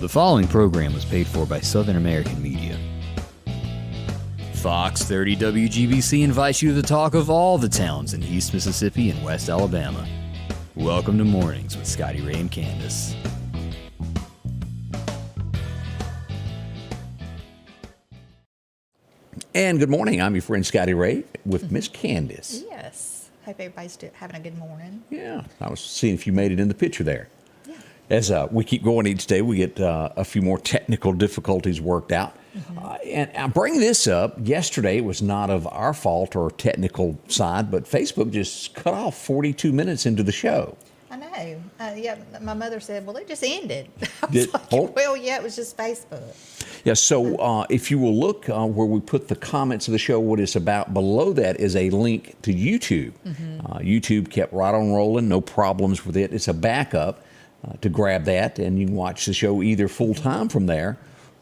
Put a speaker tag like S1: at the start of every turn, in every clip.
S1: The following program was paid for by Southern American Media. Fox 30 WGBC invites you to the talk of all the towns in East Mississippi and West Alabama. Welcome to Mornings with Scotty Ray and Candace.
S2: And good morning. I'm your friend Scotty Ray with Miss Candace.
S3: Yes. Hope everybody's having a good morning.
S2: Yeah. I was seeing if you made it in the picture there.
S3: Yeah.
S2: As we keep going each day, we get a few more technical difficulties worked out. And I bring this up. Yesterday, it was not of our fault or technical side, but Facebook just cut off 42 minutes into the show.
S3: I know. Yeah, my mother said, well, it just ended. I
S2: Did-
S3: was like, well, yeah, it was just Facebook.
S2: Yeah, so if you will look where we put the comments of the show, what it's about, below that is a link to YouTube. YouTube kept right on rolling, no problems with it. It's a backup to grab that, and you can watch the show either full-time from there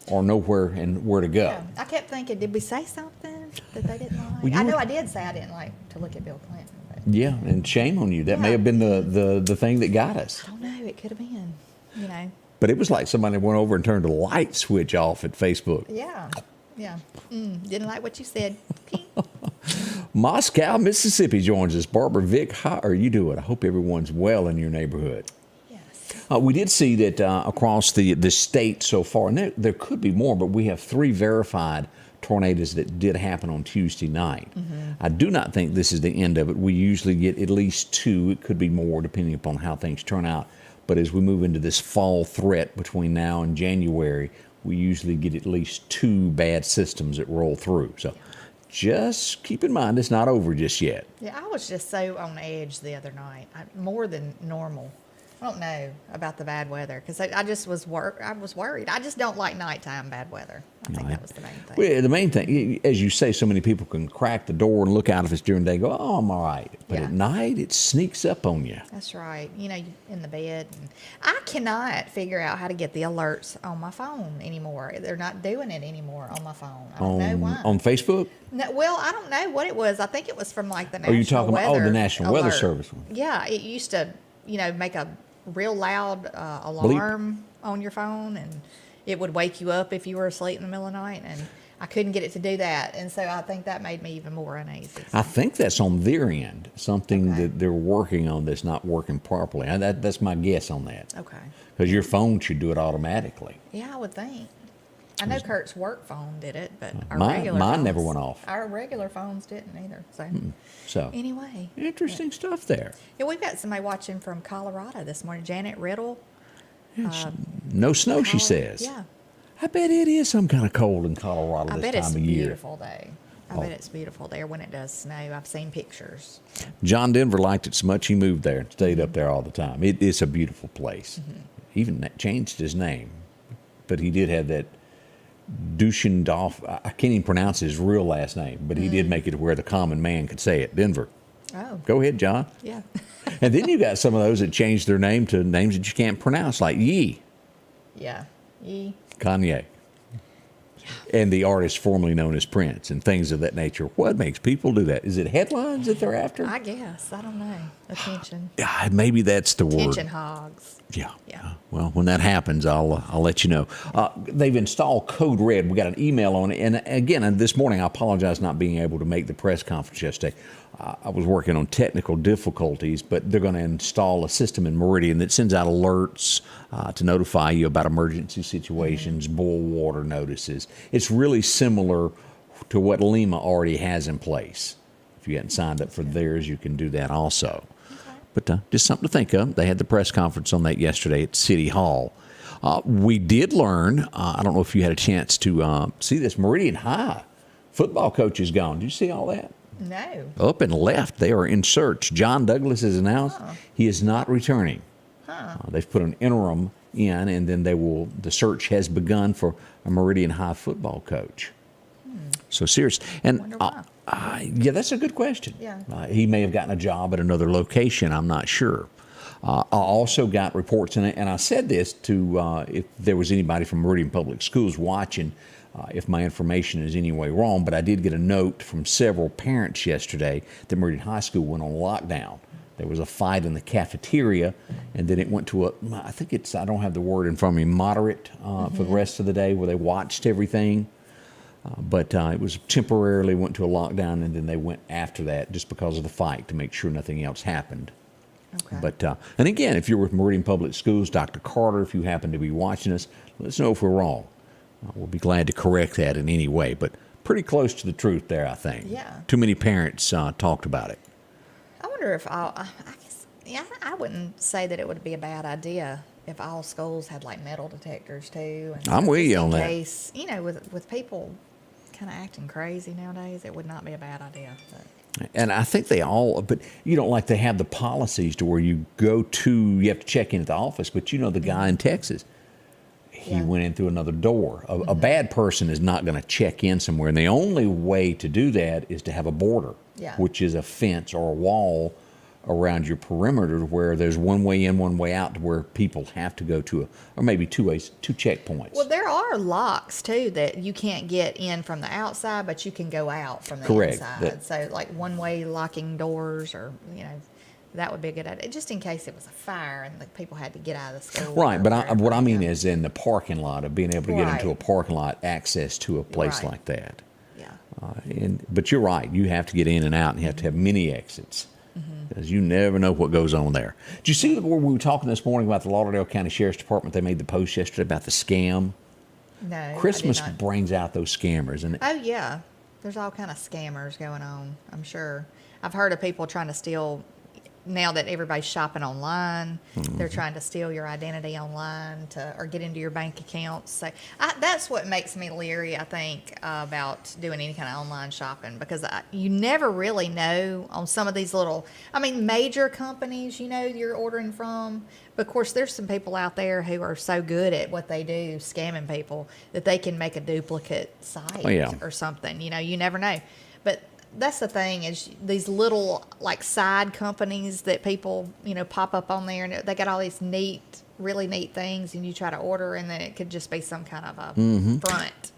S2: or know where and where to go.
S3: Yeah. I kept thinking, did we say something that they didn't like?
S2: Well,
S3: I know I did say I didn't like to look at Bill Clinton. But
S2: Yeah, and shame on you. That may have been the thing that got us.
S3: I don't know. It could have been, you know.
S2: But it was like somebody went over and turned the light switch off at Facebook.
S3: Yeah. Yeah. Didn't like what you said.
S2: Moscow, Mississippi joins us. Barbara Vick, how are you doing? I hope everyone's well in your neighborhood.
S3: Yes.
S2: We did see that across the state so far, and there could be more, but we have 3 verified tornadoes that did happen on Tuesday night. I do not think this is the end of it. We usually get at least 2. It could be more depending upon how things turn out. But as we move into this fall threat between now and January, we usually get at least 2 bad systems that roll through. So just keep in mind it's not over just yet.
S3: Yeah, I was just so on edge the other night, more than normal. I don't know about the bad weather because I just was I was worried. I just don't like nighttime bad weather. I think that was the main thing.
S2: Well, the main thing, as you say, so many people can crack the door and look out if it's during the day, go, oh, I'm all right. But
S3: Yeah.
S2: at night, it sneaks up on you.
S3: That's right. You know, in the bed. And I cannot figure out how to get the alerts on my phone anymore. They're not doing it anymore on my phone. I don't know why.
S2: On Facebook?
S3: No, well, I don't know what it was. I think it was from like the National
S2: Are you talking
S3: Weather
S2: about, the National Weather
S3: Alert.
S2: Service one?
S3: Yeah, it used to, make a real loud alarm on your phone, and it would wake you up if you were asleep in the middle of the night, and I couldn't get it to do that, and so I think that made me even more uneasy.
S2: I think that's on their end, something
S3: Okay.
S2: that they're working on that's not working properly. That's my guess on that.
S3: Okay.
S2: Because your phone should do it automatically.
S3: Yeah, I would think. I know Kurt's work phone did it, but our
S2: Mine-
S3: regular
S2: mine
S3: phones,
S2: never went off.
S3: Our regular phones didn't either. So
S2: So
S3: anyway,
S2: interesting stuff there.
S3: yeah, we've got somebody watching from Colorado this morning. Janet Riddle.
S2: No snow, she
S3: Colorado-
S2: says.
S3: Yeah,
S2: I bet it is some kind of cold in Colorado
S3: I
S2: this
S3: bet
S2: time
S3: it's
S2: of year.
S3: beautiful day. I bet it's beautiful there when it does snow. I've seen pictures.
S2: John Denver liked it so much he moved there and stayed up there all the time. It's a beautiful place. Even changed his name, but he did have that Dushendorf. I can't even pronounce his real last name, but he did make it to where the common man could say it. Denver.
S3: Oh,
S2: Go ahead, John.
S3: yeah.
S2: And then you got some of those that changed their name to names that you can't pronounce, like Yee,
S3: Yeah.
S2: Kanye, and the artist formerly known as Prince, and things of that nature. What makes people do that? Is it headlines that they're after?
S3: I guess. I don't know. Attention.
S2: Yeah, maybe that's the word.
S3: Attention hogs.
S2: Yeah.
S3: Yeah.
S2: Well, when that happens, I'll let you know. They've installed Code Red. We got an email on it, and again, this morning, I apologize not being able to make the press conference yesterday. I was working on technical difficulties, but they're going to install a system in Meridian that sends out alerts to notify you about emergency situations, boil water notices. It's really similar to what Lima already has in place. If you hadn't signed up for theirs, you can do that also. But just something to think of. They had the press conference on that yesterday at City Hall. We did learn, I don't know if you had a chance to see this, Meridian High football coach is gone. Did you see all that?
S3: No.
S2: Up and left. They are in search. John Douglas has announced he is not returning. They've put an interim in, and then the search has begun for a Meridian High football coach. So serious. And
S3: Wonder why.
S2: yeah, that's a good question.
S3: Yeah.
S2: He may have gotten a job at another location. I'm not sure. I also got reports, and I said this to if there was anybody from Meridian Public Schools watching, if my information is any way wrong, but I did get a note from several parents yesterday that Meridian High School went on lockdown. There was a fight in the cafeteria, and then it went to I don't have the word in front of me, moderate for the rest of the day where they watched everything. But it was temporarily went to a lockdown, and then they went after that just because of the fight to make sure nothing else happened.
S3: Okay.
S2: But and again, if you're with Meridian Public Schools, Dr. Carter, if you happen to be watching us, let us know if we're wrong. We'll be glad to correct that in any way. But pretty close to the truth there, I think.
S3: Yeah.
S2: Too many parents talked about it.
S3: I wonder if I guess, yeah, I wouldn't say that it would be a bad idea if all schools had like metal detectors too. And
S2: I'm with you
S3: just
S2: on
S3: in
S2: that.
S3: case, with people kind of acting crazy nowadays, it would not be a bad idea. But.
S2: And I think they all, but like they have the policies to where you have to check in at the office, but the guy in Texas, he went in through another door. A bad person is not going to check in somewhere. And the only way to do that is to have a border, which is a fence or a wall around your perimeter where there's one way in, one way out to where people have to go to or maybe two checkpoints.
S3: Well, there are locks too that you can't get in from the outside, but you can go out from the
S2: Correct.
S3: inside. So like one-way locking doors, or that would be a good idea, just in case it was a fire and the people had to get out of the school.
S2: Right, but what I mean is in the parking lot, of being able to get into a parking lot, access to a place like that.
S3: Yeah.
S2: But you're right, you have to get in and out, and you have to have many exits. Because you never know what goes on there. Did you see where we were talking this morning about the Lauderdale County Sheriff's Department? They made the post yesterday about the scam.
S3: No,
S2: Christmas
S3: I did not.
S2: brings out those scammers, and
S3: Oh yeah, there's all kind of scammers going on. I'm sure. I've heard of people trying to steal. Now that everybody's shopping online, they're trying to steal your identity online or get into your bank accounts. So that's what makes me leery, I think, about doing any kind of online shopping, because you never really know on some of these major companies, you're ordering from. But of course, there's some people out there who are so good at what they do, scamming people, that they can make a duplicate site or something. You never know. But that's the thing, is these little side companies that people pop up on there, and they got all these really neat things, and you try to order, and then it could just be some kind of a front.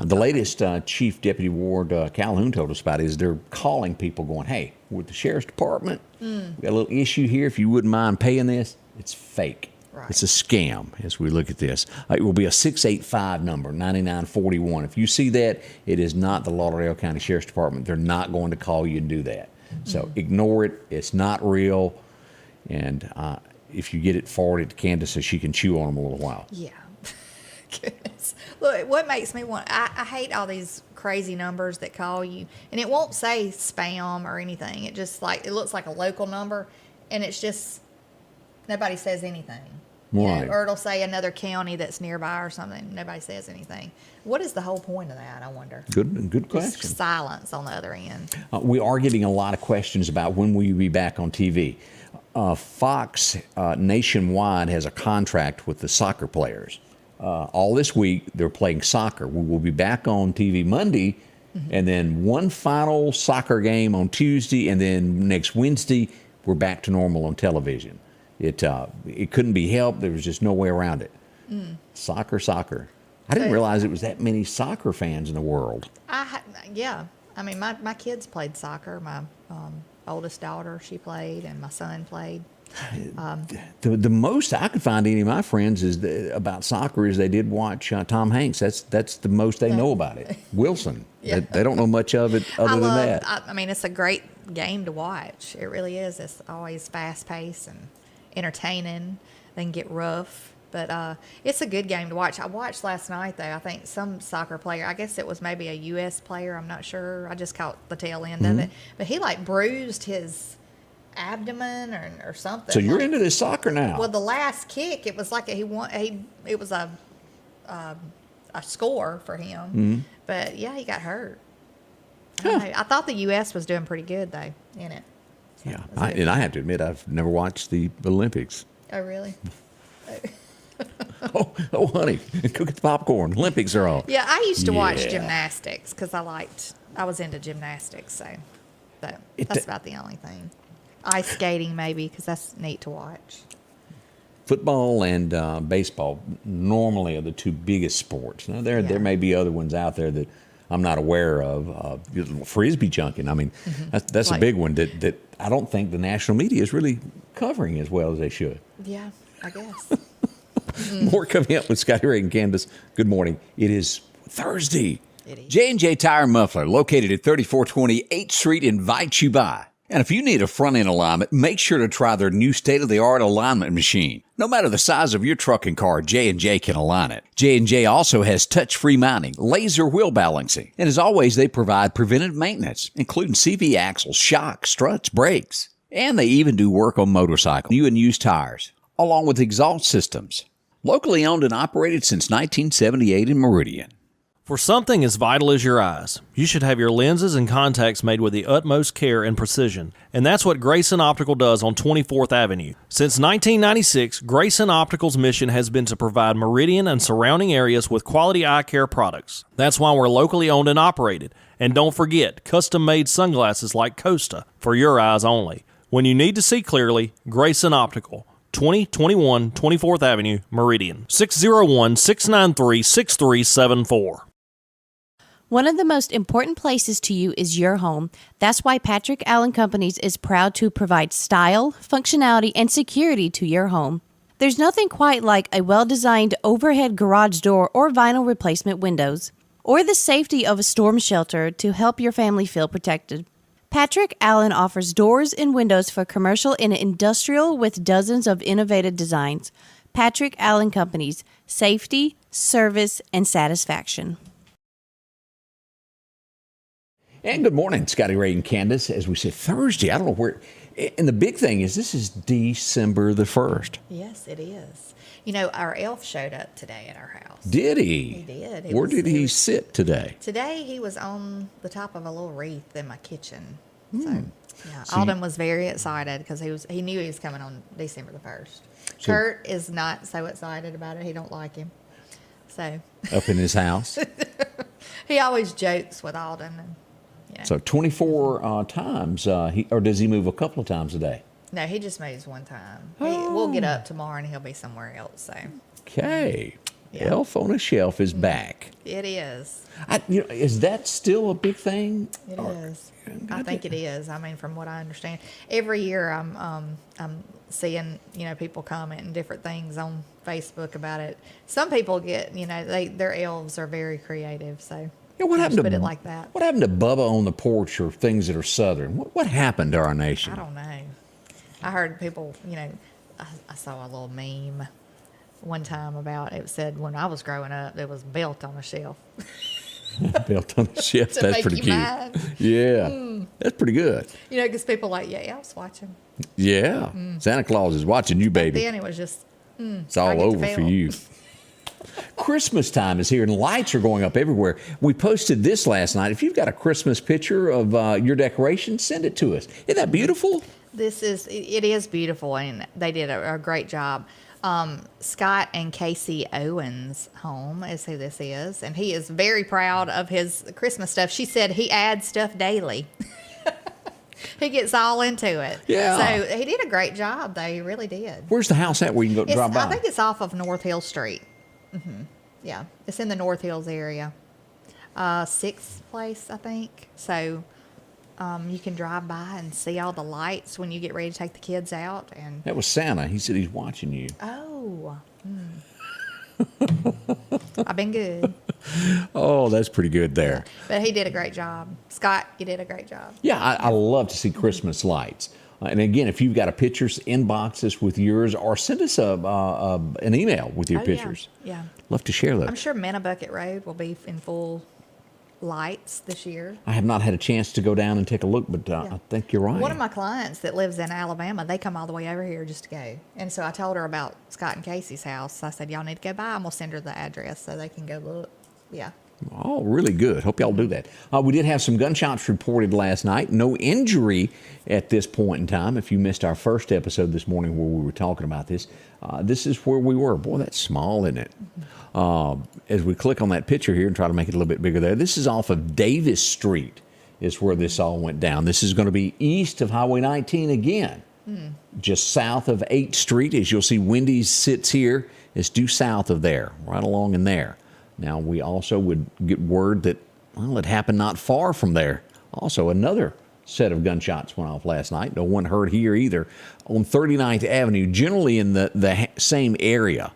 S2: The latest Chief Deputy Ward Calhoun told us about is they're calling people going, hey, with the Sheriff's Department, we got a little issue here. If you wouldn't mind paying this, it's fake.
S3: Right.
S2: It's a scam as we look at this. It will be a 685 number, 9941. If you see that, it is not the Lauderdale County Sheriff's Department. They're not going to call you and do that. So ignore it. It's not real. And if you get it, forward it to Candace so she can chew on them a little while.
S3: Yeah. Goodness. Look, what makes me I hate all these crazy numbers that call you, and it won't say spam or anything. It just it looks like a local number, and it's just nobody says anything.
S2: Right.
S3: Or it'll say another county that's nearby or something. Nobody says anything. What is the whole point of that, I wonder?
S2: Good question.
S3: Just silence on the other end.
S2: We are getting a lot of questions about when will you be back on TV. Fox nationwide has a contract with the soccer players. All this week, they're playing soccer. We will be back on TV Monday, and then one final soccer game on Tuesday, and then next Wednesday, we're back to normal on television. It couldn't be helped. There was just no way around it. Soccer. I didn't realize it was that many soccer fans in the world.
S3: Yeah. I mean, my kids played soccer. My oldest daughter, she played, and my son played.
S2: The most I could find any of my friends about soccer is they did watch Tom Hanks. That's the most they know about it. Wilson.
S3: Yeah.
S2: They don't know much of it other than that.
S3: I mean, it's a great game to watch. It really is. It's always fast-paced and entertaining. They can get rough, but it's a good game to watch. I watched last night, though. I think some soccer player, I guess it was maybe a U.S. player, I'm not sure. I just caught the tail end of it. But he bruised his abdomen or something.
S2: So you're into this soccer now.
S3: Well, the last kick, it was like it was a score for him. But yeah, he got hurt. I thought the U.S. was doing pretty good though in it. So
S2: Yeah, and I have to admit, I've never watched the Olympics.
S3: Oh, really?
S2: Oh, honey, cook the popcorn. Olympics are on.
S3: Yeah, I used to watch gymnastics because I was into gymnastics, so that's about the only thing. Ice skating maybe, because that's neat to watch.
S2: Football and baseball normally are the two biggest sports. Now there may be other ones out there that I'm not aware of. Frisbee junking. I mean, that's a big one that I don't think the national media is really covering as well as they should.
S3: Yeah, I guess.
S2: More coming up with Scotty Ray and Candace. Good morning. It is Thursday.
S3: It is.
S1: J&J Tire and Muffler, located at 3420 8th Street, invites you by. And if you need a front-end alignment, make sure to try their new state-of-the-art alignment machine. No matter the size of your truck and car, J&J can align it. J&J also has touch-free mounting, laser wheel balancing, and as always, they provide preventive maintenance, including CV axles, shocks, struts, brakes. And they even do work on motorcycles, new and used tires, along with exhaust systems. Locally owned and operated since 1978 in Meridian.
S4: For something as vital as your eyes, you should have your lenses and contacts made with the utmost care and precision. And that's what Grayson Optical does on 24th Avenue. Since 1996, Grayson Optical's mission has been to provide Meridian and surrounding areas with quality eye care products. That's why we're locally owned and operated. And don't forget, custom-made sunglasses like Costa for your eyes only. When you need to see clearly, Grayson Optical. 2021 24th Avenue, Meridian. 601-693-6374.
S5: One of the most important places to you is your home. That's why Patrick Allen Companies is proud to provide style, functionality, and security to your home. There's nothing quite like a well-designed overhead garage door or vinyl replacement windows, or the safety of a storm shelter to help your family feel protected. Patrick Allen offers doors and windows for commercial and industrial with dozens of innovative designs. Patrick Allen Companies, safety, service, and satisfaction.
S2: And good morning, Scotty Ray and Candace. As we said, Thursday, I don't know where. And the big thing is this is December the 1st.
S3: Yes, it is. You know, our elf showed up today at our house.
S2: Did he?
S3: He did.
S2: Where did he sit today?
S3: Today he was on the top of a little wreath in my kitchen. So, yeah, Alden was very excited because he knew he was coming on December the 1st. Kurt is not so excited about it. He don't like him. So
S2: up in his house.
S3: He always jokes with Alden. And, you know.
S2: So 24 times, or does he move a couple of times a day?
S3: No, he just moves one time. We'll get up tomorrow and he'll be somewhere else. So
S2: okay,
S3: Yeah.
S2: Elf on a Shelf is back.
S3: it is.
S2: Is that still a big thing?
S3: It is. I think it is. I mean, from what I understand, every year I'm seeing people commenting different things on Facebook about it. Some people get their elves are very creative. So
S2: Yeah, what happened
S3: just
S2: to
S3: put it like that?
S2: What happened to Bubba on the porch or things that are Southern? What happened to our nation?
S3: I don't know. I heard people. I saw a little meme one time about it. Said when I was growing up, it was built on a shelf.
S2: Built on a shelf.
S3: To
S2: That's
S3: make
S2: pretty
S3: you
S2: cute.
S3: mad.
S2: Yeah, that's pretty good.
S3: Because people like, elves watching.
S2: Yeah, Santa Claus is watching you, baby.
S3: Then it was just.
S2: It's
S3: I
S2: all
S3: get to
S2: over for
S3: feel.
S2: you. Christmas time is here and lights are going up everywhere. We posted this last night. If you've got a Christmas picture of your decoration, send it to us. Isn't that beautiful?
S3: It is beautiful, and they did a great job. Scott and Casey Owens' home is who this is, and he is very proud of his Christmas stuff. She said he adds stuff daily. He gets all into it.
S2: Yeah.
S3: So he did a great job, though. He really did.
S2: Where's the house at where you can go drive by?
S3: I think it's off of North Hill Street. Yeah, it's in the North Hills area. Sixth place, I think. So you can drive by and see all the lights when you get ready to take the kids out. And
S2: That was Santa. He said he's watching you.
S3: oh, I've been good.
S2: Oh, that's pretty good there.
S3: But he did a great job. Scott, you did a great job.
S2: Yeah, I love to see Christmas lights. And again, if you've got a pictures, inbox us with yours or send us an email with your
S3: Oh,
S2: pictures.
S3: Yeah.
S2: Love to share those.
S3: I'm sure Mannabucket Road will be in full lights this year.
S2: I have not had a chance to go down and take a look, but I think you're right.
S3: One of my clients that lives in Alabama, they come all the way over here just to go. And so I told her about Scott and Casey's house. I said, y'all need to go by and we'll send her the address so they can go look. Yeah.
S2: Oh, really good. Hope y'all do that. We did have some gunshots reported last night. No injury at this point in time. If you missed our first episode this morning where we were talking about this, this is where we were. Boy, that's small, isn't it? As we click on that picture here and try to make it a little bit bigger there, this is off of Davis Street is where this all went down. This is going to be east of Highway 19 again, just south of 8th Street. As you'll see, Wendy's sits here. It's due south of there, right along in there. Now, we also would get word that Well, it happened not far from there. Also, another set of gunshots went off last night. No one hurt here either. On 39th Avenue, generally in the same area.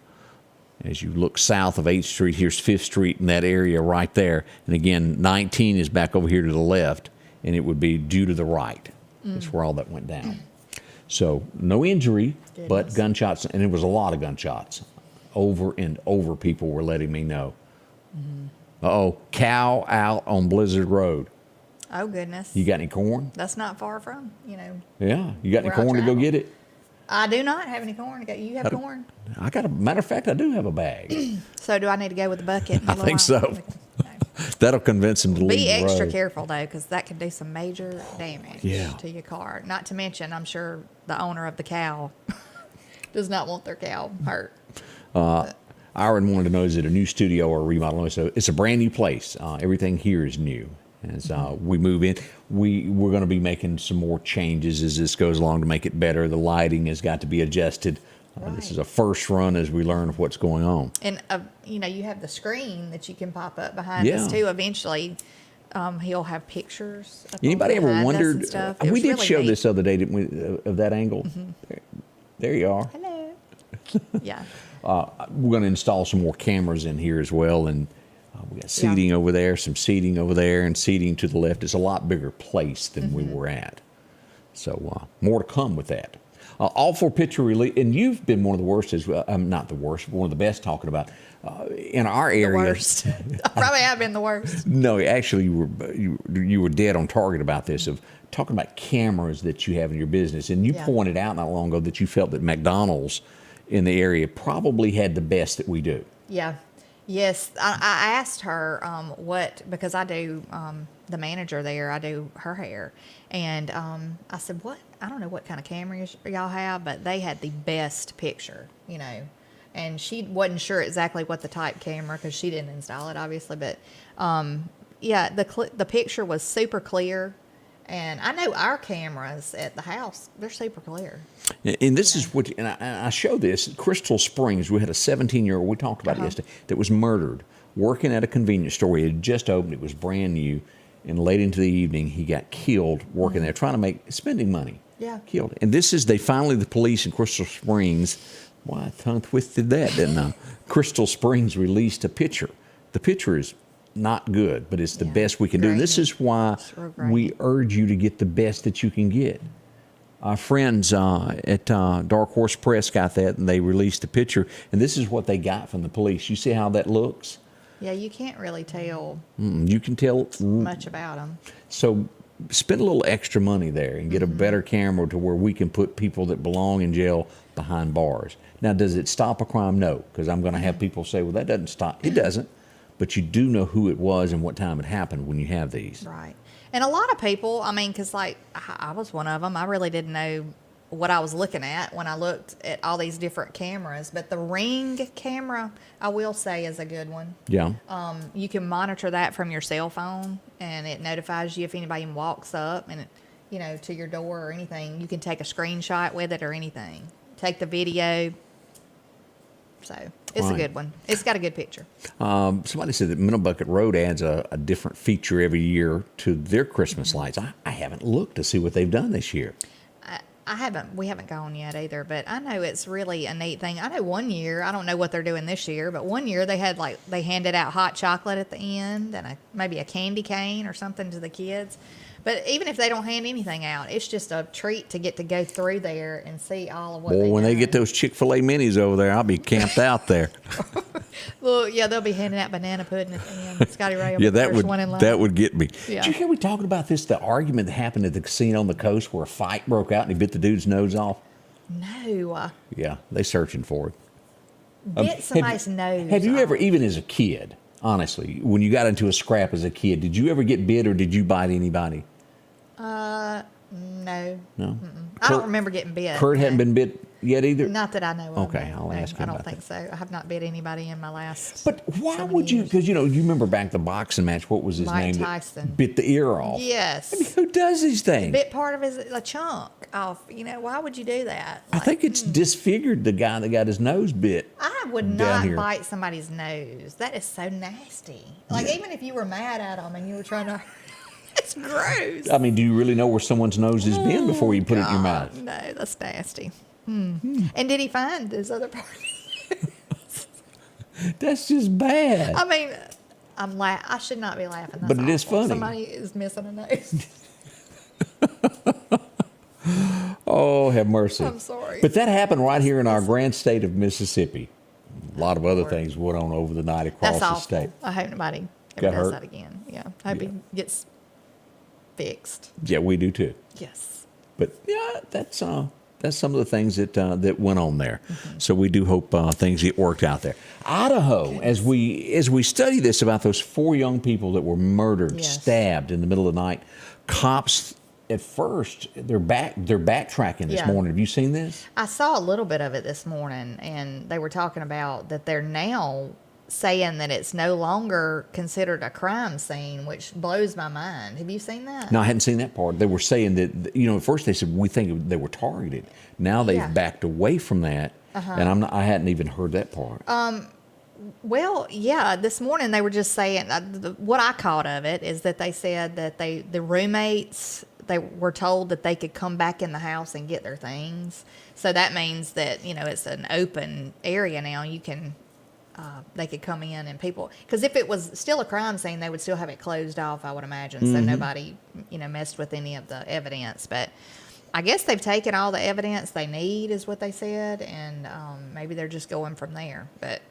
S2: As you look south of 8th Street, here's 5th Street in that area right there. And again, 19 is back over here to the left, and it would be due to the right. That's where all that went down. So no injury, but gunshots, and it was a lot of gunshots. Over and over people were letting me know. Uh-oh, cow out on Blizzard Road.
S3: Oh, goodness.
S2: You got any corn?
S3: That's not far from,
S2: Yeah. You got any
S3: where I
S2: corn to go
S3: travel.
S2: get it?
S3: I do not have any corn. You have corn?
S2: I got a matter of fact, I do have a bag.
S3: So do I need to go with the bucket? And
S2: I think so.
S3: No.
S2: That'll convince him to leave
S3: Be
S2: the
S3: extra
S2: road.
S3: careful, though, because that could do some major damage to your car. Not to mention, I'm sure the owner of the cow does not want their cow hurt.
S2: Aaron wanted to know, is it a new studio or a remodel? So it's a brand new place. Everything here is new. As we move in, we're going to be making some more changes as this goes along to make it better. The lighting has got to be adjusted. This is a first run as we learn what's going on.
S3: And, you have the screen that you can pop up behind us, too. Eventually, he'll have pictures. Up
S2: Anybody ever
S3: behind us and
S2: wondered?
S3: stuff. It
S2: We
S3: was
S2: did
S3: really
S2: show
S3: neat.
S2: this the other day, didn't we, of that angle? There you are.
S3: Hello. Yeah.
S2: We're going to install some more cameras in here as well, and we got seating over there, some seating over there, and seating to the left. It's a lot bigger place than we were at. So more to come with that. All for picture release, and you've been one of the worst, as well, not the worst, one of the best talking about in our area.
S3: The worst. I probably have been the worst.
S2: No, actually, you were dead on target about this, of talking about cameras that you have in your business, and you pointed out not long ago that you felt that McDonald's in the area probably had the best that we do.
S3: Yeah. Yes. I asked her because I do the manager there, I do her hair. And I said, I don't know what kind of cameras y'all have, but they had the best picture, And she wasn't sure exactly what the type camera, because she didn't install it, obviously. But, the picture was super clear. And I know our cameras at the house, they're super clear.
S2: And this is what, and I show this, Crystal Springs, we had a 17-year-old, we talked about it yesterday, that was murdered, working at a convenience store. He had just opened, it was brand new, and late into the evening, he got killed working there, trying to spending money.
S3: Yeah.
S2: Killed. And the police in Crystal Springs, I tongue twisted that, didn't I? Crystal Springs released a picture. The picture is not good, but it's the best we can do. This is why we urge you to get the best that you can get. Our friends at Dark Horse Press got that, and they released a picture, and this is what they got from the police. You see how that looks?
S3: Yeah, you can't really tell
S2: You can tell
S3: much about them.
S2: So spend a little extra money there and get a better camera to where we can put people that belong in jail behind bars. Now, does it stop a crime? No, because I'm going to have people say, well, that doesn't stop. It doesn't. But you do know who it was and what time it happened when you have these.
S3: Right. And a lot of people, because I was one of them, I really didn't know what I was looking at when I looked at all these different cameras. But the Ring camera, I will say, is a good one.
S2: Yeah.
S3: You can monitor that from your cell phone, and it notifies you if anybody walks up and, to your door or anything. You can take a screenshot with it or anything. Take the video. So it's a good one. It's got a good picture.
S2: Somebody said that Middlebucket Road adds a different feature every year to their Christmas lights. I haven't looked to see what they've done this year.
S3: We haven't gone yet either, but I know it's really a neat thing. I know one year, I don't know what they're doing this year, but one year they handed out hot chocolate at the end and maybe a candy cane or something to the kids. But even if they don't hand anything out, it's just a treat to get to go through there and see all of what
S2: Boy, when they get
S3: done.
S2: those Chick-fil-A minis over there, I'll be camped out there.
S3: Well, yeah, they'll be handing out banana pudding at the end. Scotty Ray will be the first one in line.
S2: that would get me.
S3: Yeah.
S2: Did you hear me talking about this, the argument that happened at the casino on the coast where a fight broke out and he bit the dude's nose off?
S3: No.
S2: Yeah, they searching for it.
S3: Bit somebody's nose
S2: Have you ever,
S3: off.
S2: even as a kid, honestly, when you got into a scrap as a kid, did you ever get bit or did you bite anybody?
S3: No.
S2: No.
S3: I don't remember getting bit.
S2: Kurt hadn't been bit? yet either?
S3: Not that I know of.
S2: Okay, I'll ask him
S3: I don't
S2: about
S3: think so. I have not bit anybody in my last.
S2: But why
S3: so many
S2: would you?
S3: years.
S2: Because you remember back the boxing match. What was his
S3: Mike
S2: name? that
S3: Tyson.
S2: bit the ear off.
S3: Yes.
S2: I mean, who does these things?
S3: Bit part of a chunk off. Why would you do that?
S2: I think it's disfigured the guy that got his nose bit.
S3: I would
S2: down
S3: not
S2: here.
S3: bite somebody's nose. That is so nasty. Like, even if you were mad at them and you were trying to, it's gross.
S2: I mean, do you really know where someone's nose has been before you put it in your mouth?
S3: No, that's nasty. And did he find his other parts?
S2: That's just bad.
S3: I mean, I should not be laughing. That's
S2: But it is
S3: awful.
S2: funny.
S3: Somebody is missing a nose.
S2: Oh, have mercy.
S3: I'm sorry.
S2: But that happened right here in our grand state of Mississippi. A lot of other things went on over the night across
S3: That's
S2: the
S3: awful.
S2: state.
S3: I hope nobody ever
S2: Got
S3: does
S2: hurt?
S3: that again. Yeah. I hope he gets fixed.
S2: Yeah, we do too.
S3: Yes.
S2: But yeah, that's some of the things that went on there.
S3: Mm-hmm.
S2: So we do hope things get worked out there. Idaho, as we study this about those 4 young people that were murdered,
S3: Yes.
S2: stabbed in the middle of the night, cops at first they're backtracking this
S3: Yeah.
S2: morning. Have you seen this?
S3: I saw a little bit of it this morning, and they were talking about that they're now saying that it's no longer considered a crime scene, which blows my mind. Have you seen that?
S2: No, I hadn't seen that part. They were saying that at first they said we think they were targeted. Now they've
S3: Yeah.
S2: backed away from that, and I hadn't even heard that part.
S3: Well, yeah, this morning they were just saying what I caught of it is that they said that the roommates, they were told that they could come back in the house and get their things. So that means that, it's an open area now. You can, they could come in and people, because if it was still a crime scene, they would still have it closed off, I would imagine. So nobody, messed with any of the evidence. But I guess they've taken all the evidence they need is what they said. And maybe they're just going from there. But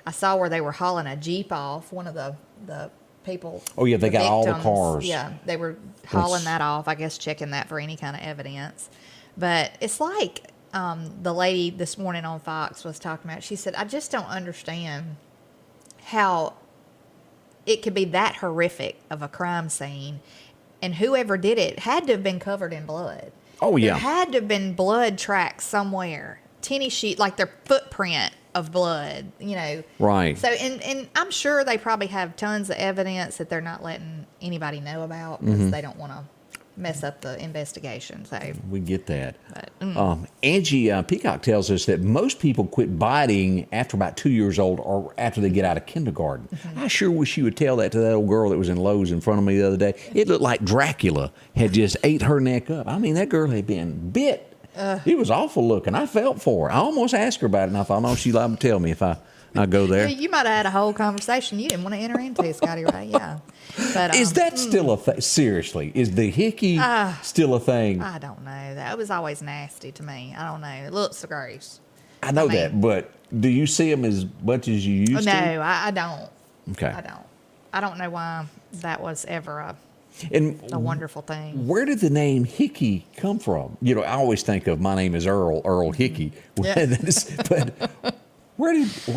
S3: I saw where they were hauling a Jeep off, one of the people.
S2: Oh, yeah, they
S3: the
S2: got all the
S3: victims.
S2: cars.
S3: Yeah, they were hauling that off, I guess, checking that for any kind of evidence. But it's like the lady this morning on Fox was talking about. She said, I just don't understand how it could be that horrific of a crime scene. And whoever did it had to have been covered in blood.
S2: Oh, yeah.
S3: There had to have been blood tracks somewhere. Tinny sheet, like their footprint of blood,
S2: Right.
S3: So, and I'm sure they probably have tons of evidence that they're not letting anybody know about because they don't want to mess up the investigation. So,
S2: We get that.
S3: But,
S2: Angie Peacock tells us that most people quit biting after about 2 years old or after they get out of kindergarten. I sure wish you would tell that to that old girl that was in Lowe's in front of me the other day. It looked like Dracula had just ate her neck up. I mean, that girl had been bit. It was awful looking. I felt for her. I almost asked her about it, and I thought, no, she'd liable to tell me if I go there.
S3: you might have had a whole conversation you didn't want to enter into, Scotty Ray. Yeah. But,
S2: Is that still a thing? Seriously, is the hickey still a thing?
S3: I don't know. That was always nasty to me. I don't know. It looks gross.
S2: I know
S3: mean-
S2: that, but do you see them as much as you used
S3: No,
S2: to?
S3: I don't.
S2: Okay.
S3: I don't. I don't know why that was ever a
S2: And
S3: wonderful thing.
S2: where did the name Hickey come from? I always think of my name is Earl Hickey.
S3: Yeah.
S2: But where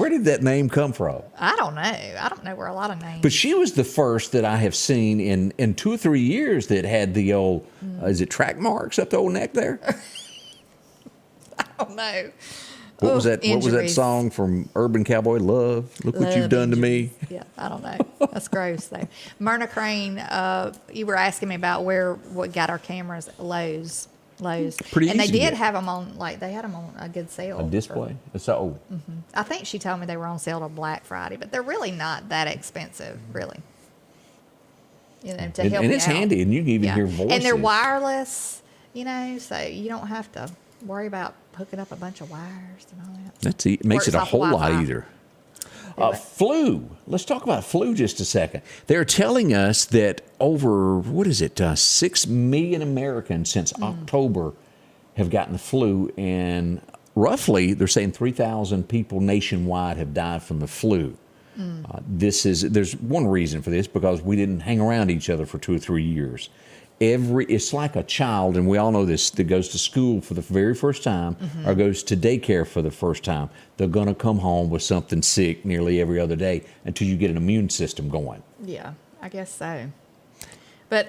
S2: did that name come from?
S3: I don't know. I don't know where a lot of names.
S2: But she was the first that I have seen in 2 or 3 years that had the old, is it track marks up the old neck there?
S3: I don't know.
S2: What was that? What was that
S3: Injuries.
S2: song from Urban Cowboy? Love. Look what you've
S3: Love
S2: done to me.
S3: injuries. Yeah, I don't know. That's gross though. Myrna Crane, you were asking me about what got our cameras at Lowe's.
S2: Pretty
S3: and they
S2: easy to
S3: did
S2: get.
S3: have them on, they had them on a good sale.
S2: A display. So
S3: I think she told me they were on sale till Black Friday, but they're really not that expensive, really. To help
S2: and
S3: you
S2: it's
S3: out.
S2: handy, and you can even hear voices.
S3: And they're wireless, so you don't have to worry about hooking up a bunch of wires and all that.
S2: It makes it
S3: Works
S2: a
S3: off
S2: whole lot
S3: Wi-Fi.
S2: easier. Flu. Let's talk about flu just a second. They're telling us that over 6 million Americans since October have gotten the flu, and roughly they're saying 3,000 people nationwide have died from the flu. There's one reason for this, because we didn't hang around each other for 2 or 3 years. It's like a child, and we all know this, that goes to school for the very first time or goes to daycare for the first time. They're going to come home with something sick nearly every other day until you get an immune system going.
S3: Yeah, I guess so. But,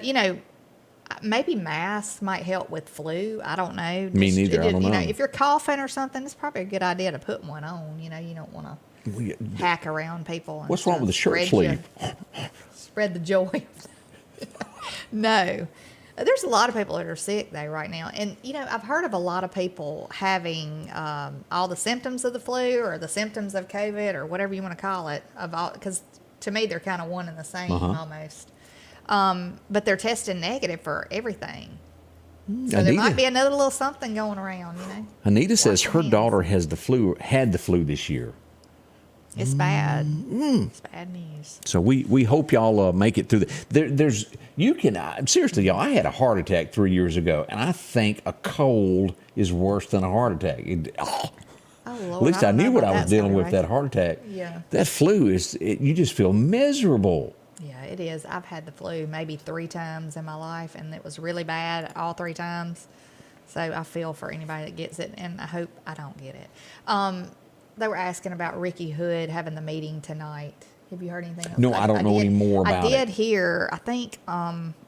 S3: Maybe masks might help with flu. I don't know.
S2: Me neither. I don't know.
S3: If you're coughing or something, it's probably a good idea to put one on. You don't want to hack around people. And
S2: What's wrong with the shirt sleeve?
S3: Spread the joy. No. There's a lot of people that are sick, though, right now. And, I've heard of a lot of people having all the symptoms of the flu or the symptoms of COVID or whatever you want to call it, because to me, they're kind of one and the same almost. But they're testing negative for everything. So there might be another little something going around,
S2: Anita says her daughter had the flu this year.
S3: It's bad. It's bad news.
S2: So we hope y'all make it through. Seriously, y'all, I had a heart attack 3 years ago, and I think a cold is worse than a heart attack.
S3: Oh, Lord,
S2: at least I knew what I was dealing with,
S3: right?
S2: that heart attack.
S3: Yeah.
S2: That flu you just feel miserable.
S3: Yeah, it is. I've had the flu maybe 3 times in my life, and it was really bad all 3 times. So I feel for anybody that gets it, and I hope I don't get it. They were asking about Ricky Hood having the meeting tonight. Have you heard anything else?
S2: No, I don't know any more about it.
S3: I did hear, I think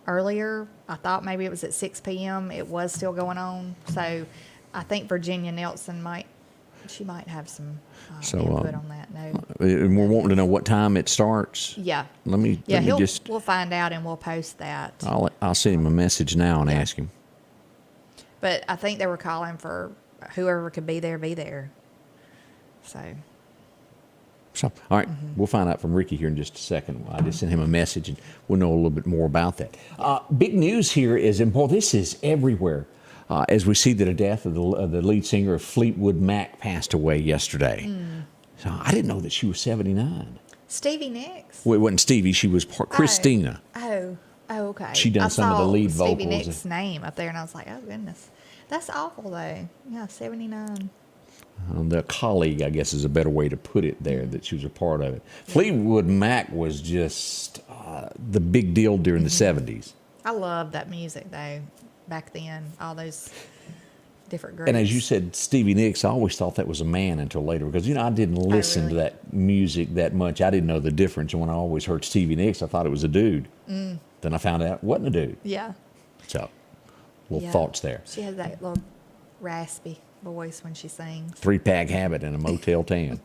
S3: earlier, I thought maybe it was at 6 p.m. It was still going on. So I think Virginia Nelson might have some input on that. No.
S2: And we're wanting to know what time it starts.
S3: Yeah.
S2: We'll
S3: find out and we'll post that.
S2: I'll send him a message now and ask him.
S3: But I think they were calling for whoever could be there.
S2: So, all right, We'll find out from Ricky here in just a second. I just sent him a message, and we'll know a little bit more about that. Big news here is, and boy, this is everywhere, as we see that a death of the lead singer of Fleetwood Mac passed away yesterday. So I didn't know that she was 79.
S3: Stevie Nicks?
S2: Well, it wasn't Stevie. She was Christina.
S3: Oh, okay.
S2: She done some of the lead vocals.
S3: Stevie Nicks' name up there, and I was like, oh, goodness. That's awful, though. Yeah, 79.
S2: The colleague, I guess, is a better way to put it there, that she was a part of it. Fleetwood Mac was just the big deal during the 70s.
S3: I loved that music, though, back then, all those different groups.
S2: And as you said, Stevie Nicks, I always thought that was a man until later, because, I didn't listen to that music that much. I didn't know the difference. And when I always heard Stevie Nicks, I thought it was a dude. Then I found out it wasn't a dude.
S3: Yeah.
S2: So, little thoughts there.
S3: She has that little raspy voice when she sings.
S2: 3-pack habit and a Motel 10.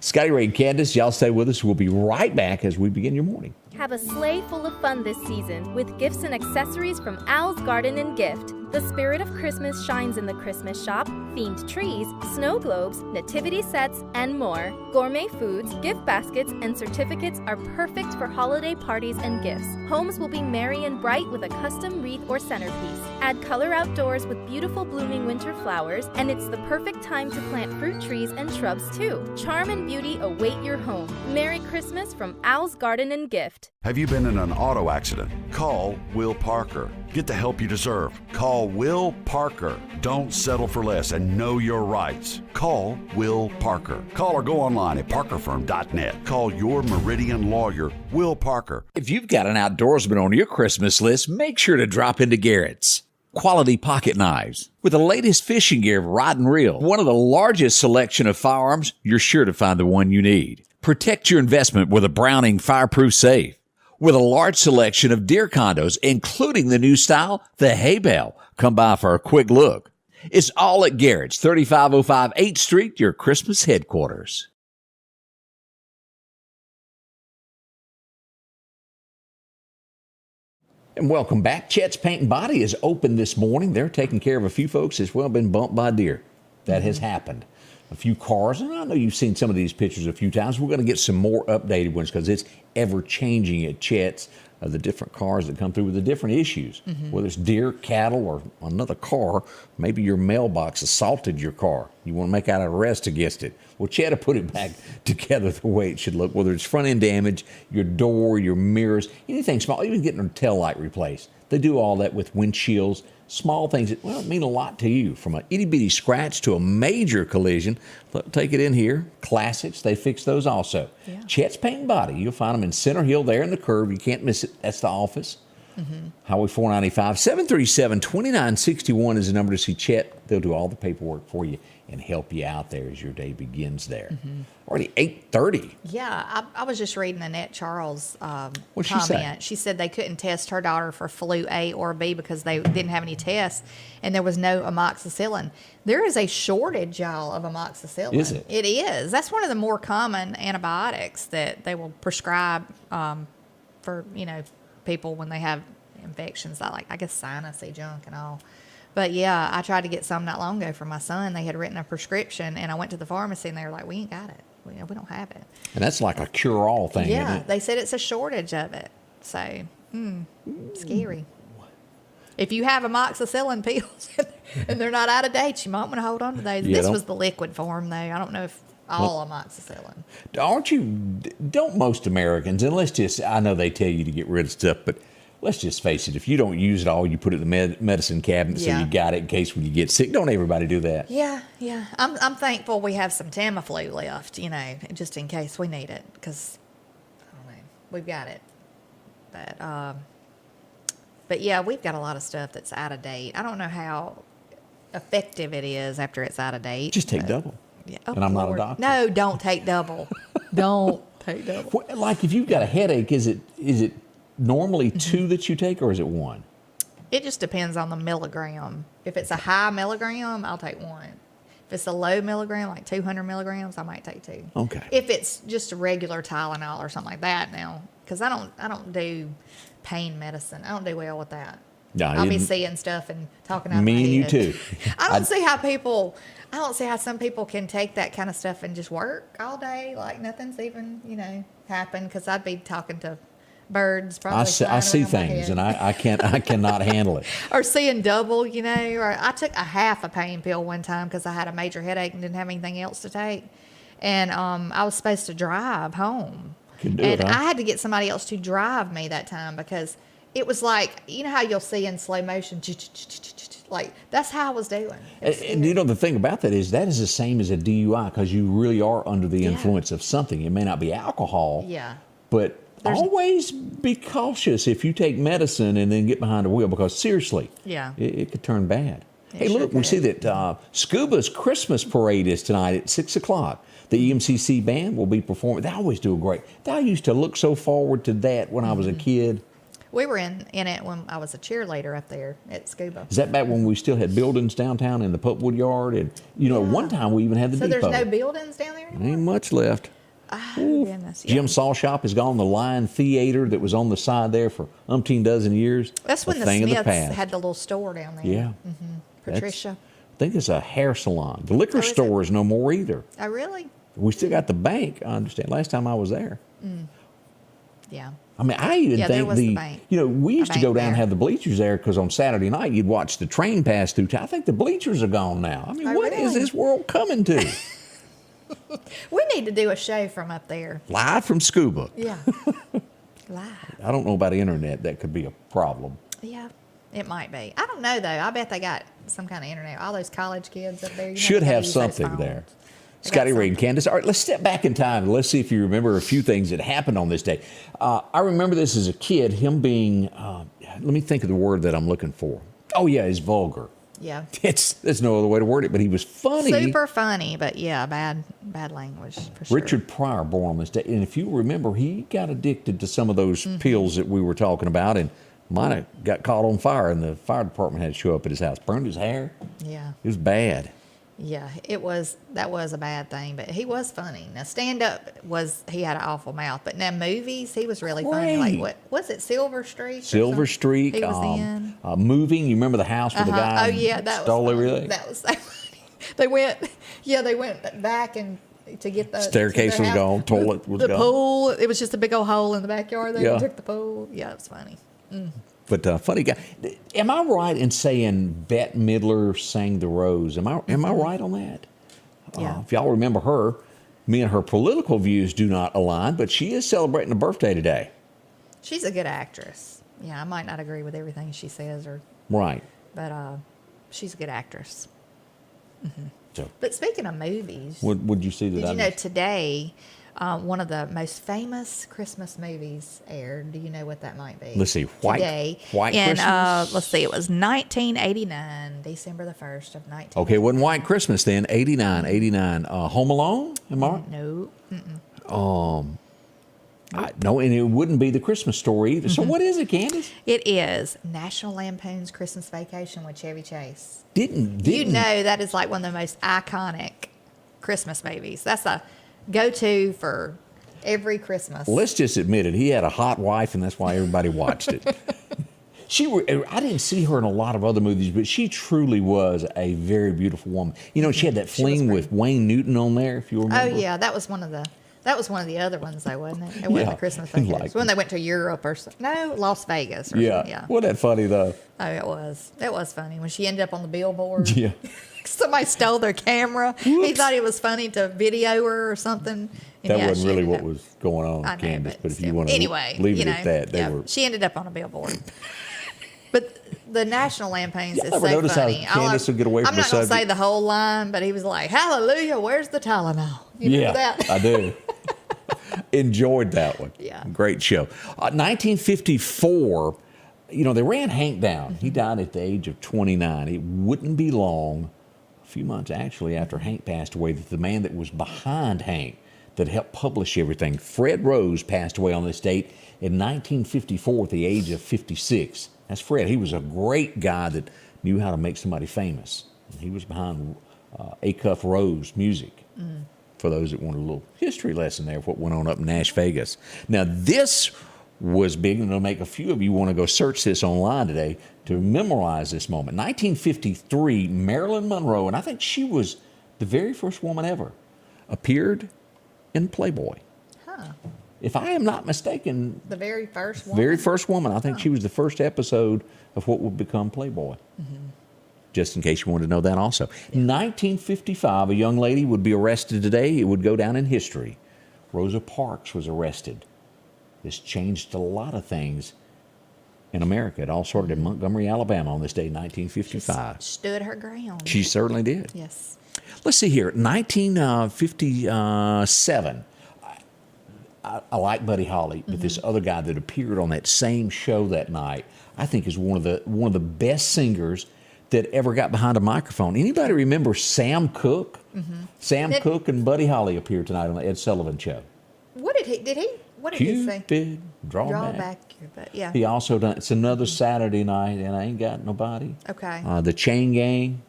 S2: Scotty Ray and Candace, y'all stay with us. We'll be right back as we begin your morning.
S6: Have a sleigh full of fun this season with gifts and accessories from Al's Garden and Gift. The spirit of Christmas shines in the Christmas shop. Themed trees, snow globes, nativity sets, and more. Gourmet foods, gift baskets, and certificates are perfect for holiday parties and gifts. Homes will be merry and bright with a custom wreath or centerpiece. Add color outdoors with beautiful blooming winter flowers, and it's the perfect time to plant fruit trees and shrubs too. Charm and beauty await your home. Merry Christmas from Al's Garden and Gift.
S7: Have you been in an auto accident? Call Will Parker. Get the help you deserve. Call Will Parker. Don't settle for less and know your rights. Call Will Parker. Call or go online at parkerfirm.net. Call your Meridian lawyer, Will Parker.
S1: If you've got an outdoorsman on your Christmas list, make sure to drop into Garrett's. Quality pocket knives with the latest fishing gear of rod and reel. One of the largest selection of firearms, you're sure to find the one you need. Protect your investment with a Browning fireproof safe. With a large selection of deer condos, including the new style, the hay bale. Come by for a quick look. It's all at Garrett's, 3505 8th Street, your Christmas headquarters.
S2: And welcome back. Chet's Paint and Body is open this morning. They're taking care of a few folks that's been bumped by deer. That has happened. A few cars, and I know you've seen some of these pictures a few times. We're going to get some more updated ones because it's ever-changing at Chet's, the different cars that come through with the different issues. Whether it's deer, cattle, or another car, maybe your mailbox assaulted your car. You want to make out an arrest against it. Well, Chet will put it back together the way it should look, whether it's front-end damage, your door, your mirrors, anything small, even getting a tail light replaced. They do all that with windshields. Small things that, mean a lot to you. From an itty-bitty scratch to a major collision. Take it in here. Classics, they fix those also. Yeah. Chet's Paint and Body. You'll find them in Center Hill there in the curve. You can't miss it. That's the office. Highway 495. 737-2961 is the number to see Chet. They'll do all the paperwork for you and help you out there as your day begins there. Already 8:30.
S3: Yeah, I was just reading Annette Charles'
S2: What'd she
S3: comment.
S2: say?
S3: She said they couldn't test her daughter for flu A or B because they didn't have any tests, and there was no amoxicillin. There is a shortage, y'all, of amoxicillin.
S2: Is it?
S3: It is. That's one of the more common antibiotics that they will prescribe for, people when they have infections, like, I guess, sinusy junk and all. But yeah, I tried to get some not long ago for my son. They had written a prescription, and I went to the pharmacy, and they were like, "We ain't got it. We don't have it."
S2: And that's like a cure-all thing,
S3: Yeah,
S2: isn't it?
S3: they said it's a shortage of it. So, scary. If you have amoxicillin pills and they're not out of date, you might want to hold on to those.
S2: Yeah,
S3: This
S2: don't-
S3: was the liquid form, though. I don't know if all amoxicillin.
S2: Don't most Americans, and I know they tell you to get rid of stuff, but let's just face it, if you don't use it all, you put it in the medicine cabinet so
S3: Yeah.
S2: you got it in case when you get sick. Don't everybody do that?
S3: Yeah. I'm thankful we have some Tamiflu left, just in case we need it, because, I don't know, we've got it. But yeah, we've got a lot of stuff that's out of date. I don't know how effective it is after it's out of date.
S2: Just take
S3: but-
S2: double.
S3: Yeah.
S2: And I'm not a doctor.
S3: No, don't take double. Don't take double.
S2: Well, like if you've got a headache, is it normally 2 that you take, or is it 1?
S3: It just depends on the milligram. If it's a high milligram, I'll take 1. If it's a low milligram, like 200 milligrams, I might take 2.
S2: Okay.
S3: If it's just a regular Tylenol or something like that now, because I don't do pain medicine. I don't do well with that.
S2: No,
S3: I'll be
S2: you-
S3: seeing stuff and talking out
S2: Me
S3: my
S2: and you
S3: head.
S2: too.
S3: I don't see how some people can take that kind of stuff and just work all day like nothing's even, happened, because I'd be talking to birds probably.
S2: I
S3: flying
S2: see
S3: around my
S2: things,
S3: head.
S2: and I cannot handle it.
S3: Or seeing double, or I took a half a pain pill one time because I had a major headache and didn't have anything else to take. And I was supposed to drive home.
S2: Can do
S3: And
S2: it, huh?
S3: I had to get somebody else to drive me that time because it was like, how you'll see in slow motion, like that's how I was doing. It was
S2: And the thing about that is the same as a DUI, because you really are under the influence of something. It may not be alcohol.
S3: Yeah.
S2: But always be cautious if you take medicine and then get behind the wheel, because seriously,
S3: Yeah.
S2: it could turn bad. Hey,
S3: sure
S2: look, we
S3: could.
S2: see that Scuba's Christmas parade is tonight at 6 o'clock. The EMCC band will be performing. They always do a great. I used to look so forward to that when I was a kid.
S3: We were in it when I was a cheerleader up there at Scuba.
S2: Is that back when we still had buildings downtown in the Pupwood Yard? And, one time we even had the
S3: So
S2: depot.
S3: there's no buildings down there anymore?
S2: Ain't much left.
S3: Goodness, yeah.
S2: Jim Saw Shop is gone. The Lion Theater that was on the side there for umpteen dozen years.
S3: That's when
S2: a
S3: the
S2: thing of
S3: Smiths
S2: past.
S3: had the little store down there.
S2: Yeah.
S3: Patricia.
S2: I think it's a hair salon. The liquor
S3: is it?
S2: store is no more either.
S3: Oh, really?
S2: We still got the bank, I understand. Last time I was there.
S3: Yeah.
S2: I mean, I even
S3: Yeah, there
S2: think
S3: was the bank.
S2: we used to
S3: bank
S2: go down and
S3: there.
S2: have the bleachers there because on Saturday night you'd watch the train pass through town. I think the bleachers are gone now. I mean,
S3: Oh,
S2: what is
S3: really?
S2: this world coming to?
S3: We need to do a show from up there.
S2: Live from Scuba.
S3: Yeah. Live.
S2: I don't know about the internet. That could be a problem.
S3: Yeah. It might be. I don't know, though. I bet they got some kind of internet. All those college kids up there.
S2: Should
S3: they
S2: have
S3: use those
S2: something
S3: phones.
S2: there.
S3: They got
S2: Scotty Ray and
S3: something.
S2: Candace. All right, let's step back in time and let's see if you remember a few things that happened on this day. I remember this as a kid, him being, let me think of the word that I'm looking for. Oh, yeah, he's vulgar.
S3: Yeah.
S2: There's no other way to word it, but he was funny.
S3: Super funny, but yeah, bad language for sure.
S2: Richard Pryor born on this day. And if you remember, he got addicted to some of those pills that we were talking about and might have got caught on fire, and the fire department had to show up at his house. Burned his hair.
S3: Yeah.
S2: It was bad.
S3: Yeah, that was a bad thing, but he was funny. Now stand up he had an awful mouth, but now movies, he was really funny. Like
S2: Great.
S3: what was it, Silver Streak? or
S2: Silver
S3: something?
S2: Streak.
S3: He was in.
S2: Moving. You remember the house where the guy
S3: Oh yeah, that
S2: stole
S3: was funny.
S2: everything?
S3: That was so funny. They went back and to get the
S2: Staircase
S3: to their
S2: was
S3: house.
S2: gone, toilet was
S3: the
S2: gone.
S3: pool. It was just a big old hole in the backyard. They
S2: Yeah.
S3: took the pool. Yeah, it was funny.
S2: But funny guy. Am I right in saying Bette Midler sang The Rose? Am I right on that?
S3: Yeah.
S2: If y'all remember her, me and her political views do not align, but she is celebrating a birthday today.
S3: She's a good actress. Yeah, I might not agree with everything she says,
S2: Right.
S3: but she's a good actress.
S2: So,
S3: But speaking of movies,
S2: would you see that?
S3: did you know today one of the most famous Christmas movies aired. Do you know what that might be?
S2: Let's see. White
S3: in,
S2: Christmas?
S3: let's see. It was 1989, December the 1st of 19.
S2: Okay, it wasn't White Christmas then. 89. Home Alone? Am I right?
S3: No.
S2: No, and it wouldn't be the Christmas Story either. So what is it, Candace?
S3: It is National Lampoon's Christmas Vacation with Chevy Chase.
S2: Didn't
S3: You know that is like one of the most iconic Christmas movies. That's a go-to for every Christmas.
S2: Let's just admit it. He had a hot wife, and that's why everybody watched it. I didn't see her in a lot of other movies, but she truly was a very beautiful woman. You know, she had that fling with Wayne Newton on there, if you remember.
S3: Oh yeah, that was one of the other ones, though, wasn't it? It wasn't the Christmas Vacation.
S2: Like,
S3: It's when they went to Europe or something. No, Las Vegas. Or
S2: yeah.
S3: something. Yeah.
S2: Wasn't that funny though?
S3: Oh, it was. It was funny when she ended up on the billboard.
S2: Yeah.
S3: Somebody stole their camera. He thought it was funny to video her or something. And
S2: That
S3: yeah,
S2: wasn't
S3: she
S2: really
S3: ended
S2: what
S3: up-
S2: was going on,
S3: I know,
S2: Candace. But if you
S3: still.
S2: want to
S3: anyway,
S2: leave it
S3: you
S2: at that, they were.
S3: She ended up on a billboard. But the National Lampoons is
S2: ever
S3: so
S2: notice how
S3: funny.
S2: Candace would get away from
S3: I'm
S2: the
S3: not going to say
S2: subject?
S3: the whole line, but he was like, "Hallelujah, where's the Tylenol?" You know that?
S2: I do. Enjoyed that one.
S3: Yeah.
S2: Great show. 1954, you know, they ran Hank down. He died at the age of 29. It wouldn't be long, a few months actually, after Hank passed away, that the man that was behind Hank, that helped publish everything, Fred Rose, passed away on this date in 1954 at the age of 56. That's Fred. He was a great guy that knew how to make somebody famous. He was behind Acuff Rose Music. For those that want a little history lesson there of what went on up in Nash Vegas. Now, this was big, and it'll make a few of you want to go search this online today to memorize this moment. 1953, Marilyn Monroe, and I think she was the very first woman ever, appeared in Playboy.
S3: Huh.
S2: If I am not mistaken,
S3: The very first one.
S2: very first woman. I think she was the first episode of what would become Playboy. Just in case you wanted to know that also. 1955, a young lady would be arrested today. It would go down in history. Rosa Parks was arrested. This changed a lot of things in America. It all started in Montgomery, Alabama on this day, 1955.
S3: Stood her ground.
S2: She certainly did.
S3: Yes.
S2: Let's see here. 1957. I like Buddy Holly, but this other guy that appeared on that same show that night, I think is one of the best singers that ever got behind a microphone. Anybody remember Sam Cooke? Sam Cooke and Buddy Holly appeared tonight on the Ed Sullivan Show.
S3: What did he? What did he say?
S2: Cupid, draw back.
S3: back your butt. Yeah.
S2: He also done. It's another Saturday night, and I ain't got nobody.
S3: Okay.
S2: The Chain Gang.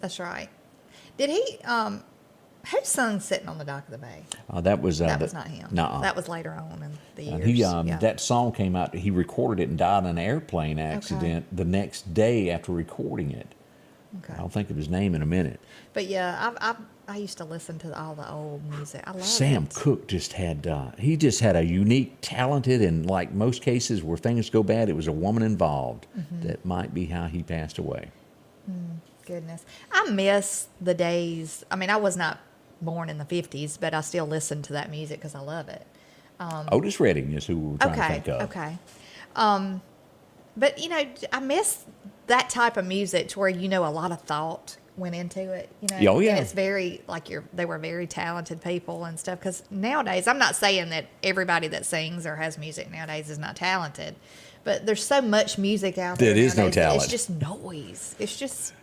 S3: That's right. Did he? Who sung "Sitting on the Dock of the Bay"?
S2: That was
S3: That was not him.
S2: Nuh-uh.
S3: That was later on in the years.
S2: He
S3: Yeah.
S2: that song came out. He recorded it and died in an airplane accident the next day after recording it.
S3: Okay.
S2: I'll think of his name in a minute.
S3: But yeah, I used to listen to all the old music. I love
S2: Sam
S3: it.
S2: Cooke just had a unique, talented, and like most cases where things go bad, it was a woman involved. That might be how he passed away.
S3: Goodness, I miss the days. I mean, I was not born in the 50s, but I still listen to that music because I love it.
S2: Otis Redding is who we were trying to think of.
S3: Okay. But you know, I miss that type of music to where a lot of thought went into it.
S2: Oh, yeah.
S3: And it's very like they were very talented people and stuff. Because nowadays, I'm not saying that everybody that sings or has music nowadays is not talented, but there's so much music out there.
S2: There is no
S3: nowadays,
S2: talent.
S3: It's just noise. It's just.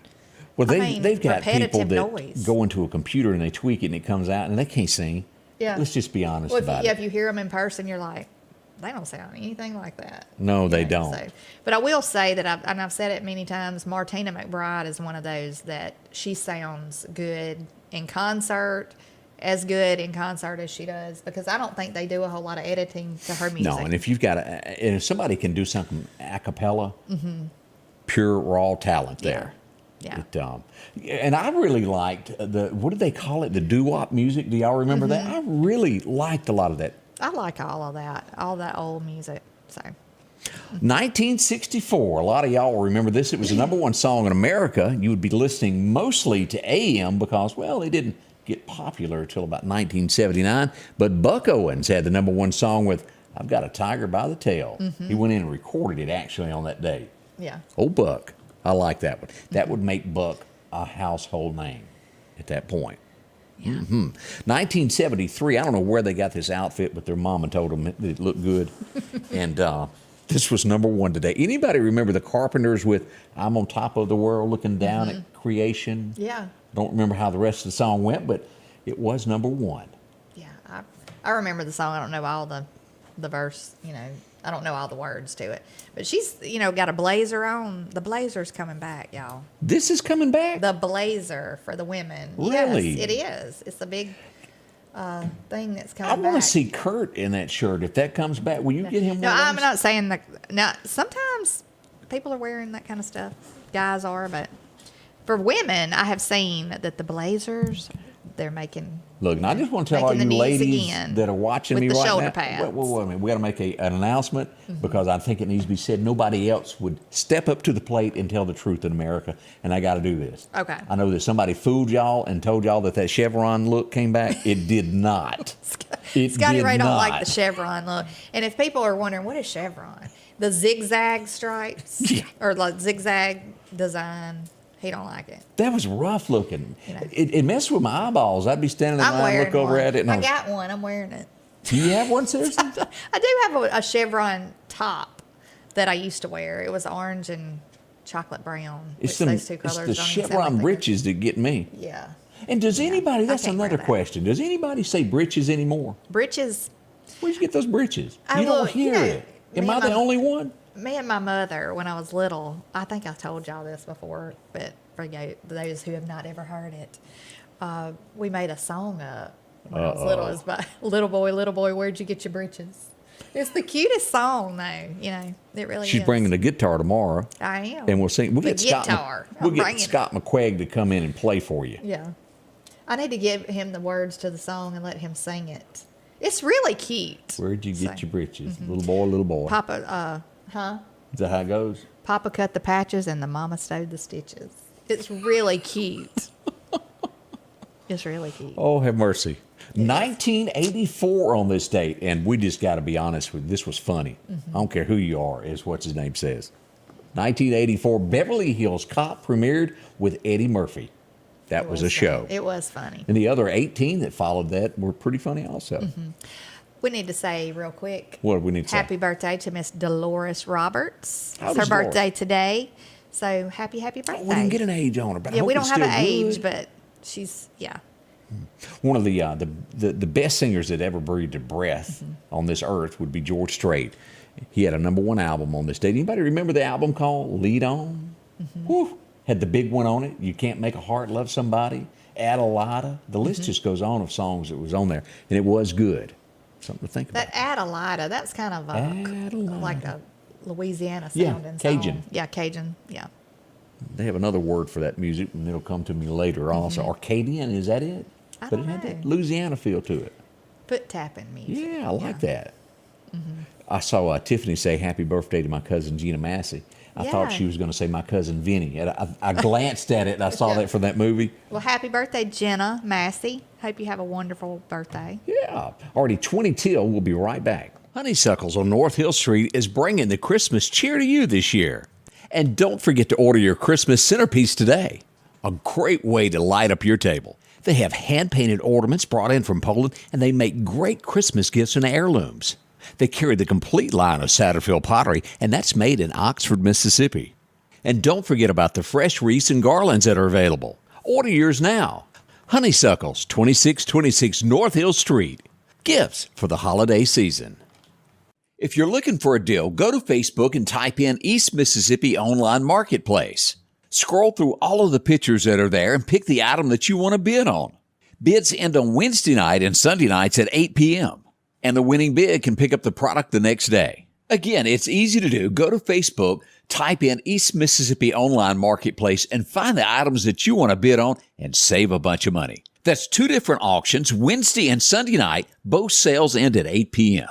S2: Well,
S3: I
S2: they've got people
S3: repetitive
S2: that
S3: noise.
S2: go into a computer and they tweak it and it comes out and they can't sing.
S3: Yeah.
S2: Let's just be honest
S3: Well,
S2: about
S3: if
S2: it.
S3: you hear them in person, you're like, they don't sound anything like that.
S2: No, they
S3: You know,
S2: don't.
S3: so- but I will say that I've said it many times. Martina McBride is one of those that she sounds good in concert, as good in concert as she does, because I don't think they do a whole lot of editing to her music.
S2: No, and if you've got and if somebody can do something a cappella, pure raw talent there.
S3: Yeah.
S2: And I really liked what did they call it? The doo-wop music. Do y'all remember that? I really liked a lot of that.
S3: I like all that old music. So
S2: 1964. A lot of y'all will remember this. It was the number one song in America. You would be listening mostly to AM because, well, they didn't get popular until about 1979. But Buck Owens had the number one song with "I've Got a Tiger by the Tail." He went in and recorded it actually on that day.
S3: yeah.
S2: Oh, Buck. I like that one. That would make Buck a household name at that point.
S3: Yeah.
S2: 1973, I don't know where they got this outfit, but their mama told them it looked good. And this was number one today. Anybody remember the Carpenters with I'm on top of the world looking down at creation?
S3: Yeah.
S2: Don't remember how the rest of the song went, but it was number one.
S3: Yeah. I remember the song. I don't know all the verse, I don't know all the words to it. But she's, got a blazer on. The blazer's coming back, y'all.
S2: This is coming back?
S3: The blazer for the women.
S2: Really?
S3: Yes, it is. It's a big thing that's coming
S2: I
S3: back.
S2: want to see Kurt in that shirt. If that comes back, will you get him one
S3: No,
S2: of
S3: I'm
S2: those?
S3: not saying that. Now, sometimes people are wearing that kind of stuff. Guys are, but for women, I have seen that the blazers, they're making.
S2: Look, now I just want to tell all
S3: making
S2: you
S3: the knees
S2: ladies
S3: again
S2: that are watching
S3: with
S2: me
S3: the
S2: right
S3: shoulder
S2: now.
S3: pads.
S2: Wait a minute. We got to make an announcement because I think it needs to be said. Nobody else would step up to the plate and tell the truth in America, and I got to do this.
S3: Okay.
S2: I know that somebody fooled y'all and told y'all that chevron look came back. It did not.
S3: Scotty Ray don't like the chevron look. And if people are wondering, what is chevron? The zigzag stripes or like zigzag design. He don't like it.
S2: That was rough looking. It messed with my eyeballs. I'd be standing in
S3: I'm
S2: line,
S3: wearing
S2: look over
S3: one.
S2: at it, and
S3: I got one. I'm wearing it.
S2: Do you have one, seriously?
S3: I do have a chevron top that I used to wear. It was orange and chocolate brown.
S2: It's
S3: those two
S2: it's
S3: colors
S2: the
S3: don't even sound
S2: chevron
S3: like they
S2: breeches that get me.
S3: go. Yeah.
S2: And does anybody, that's
S3: can't wear
S2: another
S3: that.
S2: question, does anybody say breeches anymore?
S3: Breeches.
S2: Where'd you get those breeches?
S3: I
S2: You don't
S3: look,
S2: hear it. Am
S3: me
S2: I
S3: and
S2: the
S3: my-
S2: only one?
S3: Me and my mother, when I was little, I think I told y'all this before, but for those who have not ever heard it, we made a song up when I was little. It's by Little Boy, Where'd You Get Your Breeches? It's the cutest song, though. It really
S2: She's
S3: is.
S2: bringing the guitar tomorrow.
S3: I am.
S2: And we'll sing. We'll
S3: The
S2: get Scott,
S3: guitar.
S2: we'll
S3: I'm
S2: get
S3: bringing
S2: Scott McQuaig to come in and play for you.
S3: Yeah. I need to give him the words to the song and let him sing it. It's really cute.
S2: Where'd you get
S3: So,
S2: your breeches? Little boy.
S3: Papa,
S2: Is that how it goes?
S3: Papa cut the patches and the mama sewed the stitches. It's really cute. It's really cute.
S2: Oh, have mercy. 1984 on this date, and we just got to be honest with you, this was funny. I don't care who you are, is what his name says. 1984, Beverly Hills Cop premiered with Eddie Murphy. That was a show.
S3: It was funny.
S2: And the other 18 that followed that were pretty funny also.
S3: We need to say real quick.
S2: What do we need to say?
S3: Happy birthday to Miss Dolores Roberts.
S2: How
S3: It's
S2: old
S3: her
S2: is Dolores?
S3: birthday today. So happy birthday.
S2: We didn't get an age on her, but I
S3: Yeah,
S2: hope
S3: we don't
S2: it's
S3: have an
S2: still
S3: age,
S2: good.
S3: but she's,
S2: One of the best singers that ever breathed a breath on this earth would be George Strait. He had a number one album on this date. Anybody remember the album called Lead On? Whew. Had the big one on it. You Can't Make a Heart Love Somebody. Adelada. The list just goes on of songs that was on there, and it was good. Something to think about.
S3: that Adelida, that's kind of
S2: Adelida.
S3: like a Louisiana
S2: Yeah,
S3: sounding
S2: Cajun.
S3: song. Yeah, Cajun. Yeah.
S2: They have another word for that music, and it'll come to me later also. Arcadian, is that it?
S3: I
S2: But
S3: don't
S2: it had that
S3: know.
S2: Louisiana feel to it.
S3: Foot tapping music.
S2: Yeah, I like that. I saw Tiffany say happy birthday to my cousin Gina Massey. I thought
S3: Yeah.
S2: she was going to say my cousin Vinny. And I glanced at it and I saw that from that movie.
S3: Well, happy birthday, Jenna Massey. Hope you have a wonderful birthday.
S2: Yeah. Already 20 till. We'll be right back.
S1: Honeysuckles on North Hill Street is bringing the Christmas cheer to you this year. And don't forget to order your Christmas centerpiece today. A great way to light up your table. They have hand-painted ornaments brought in from Poland, and they make great Christmas gifts and heirlooms. They carry the complete line of Satterfield pottery, and that's made in Oxford, Mississippi. And don't forget about the fresh wreaths and garlands that are available. Order yours now. Honeysuckles, 2626 North Hill Street. Gifts for the holiday season. If you're looking for a deal, go to Facebook and type in East Mississippi Online Marketplace. Scroll through all of the pictures that are there and pick the item that you want to bid on. Bids end on Wednesday night and Sunday nights at 8 p.m. And the winning bid can pick up the product the next day. Again, it's easy to do. Go to Facebook, type in East Mississippi Online Marketplace, and find the items that you want to bid on and save a bunch of money. That's two different auctions, Wednesday and Sunday night. Both sales end at 8 p.m.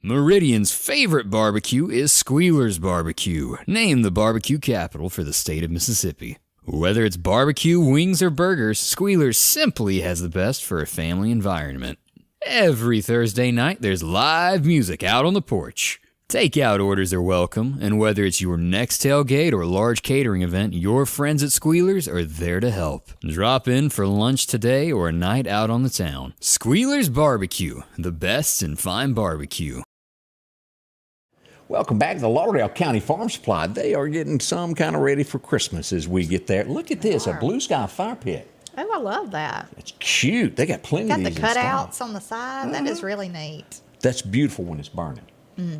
S8: Meridian's favorite barbecue is Squealer's Barbecue, named the barbecue capital for the state of Mississippi. Whether it's barbecue, wings, or burgers, Squealer's simply has the best for a family environment. Every Thursday night, there's live music out on the porch. Takeout orders are welcome, and whether it's your next tailgate or large catering event, your friends at Squealers are there to help. Drop in for lunch today or a night out on the town. Squealers Barbecue, the best in fine barbecue.
S2: Welcome back to the Lauderdale County Farm Supply. They are getting some kind of ready for Christmas as we get there. Look at this, a blue sky fire pit.
S3: Oh, I love that.
S2: It's cute. They got plenty
S3: Got
S2: of
S3: the
S2: these in stock.
S3: cutouts on the side. That is really neat.
S2: That's beautiful when it's burning.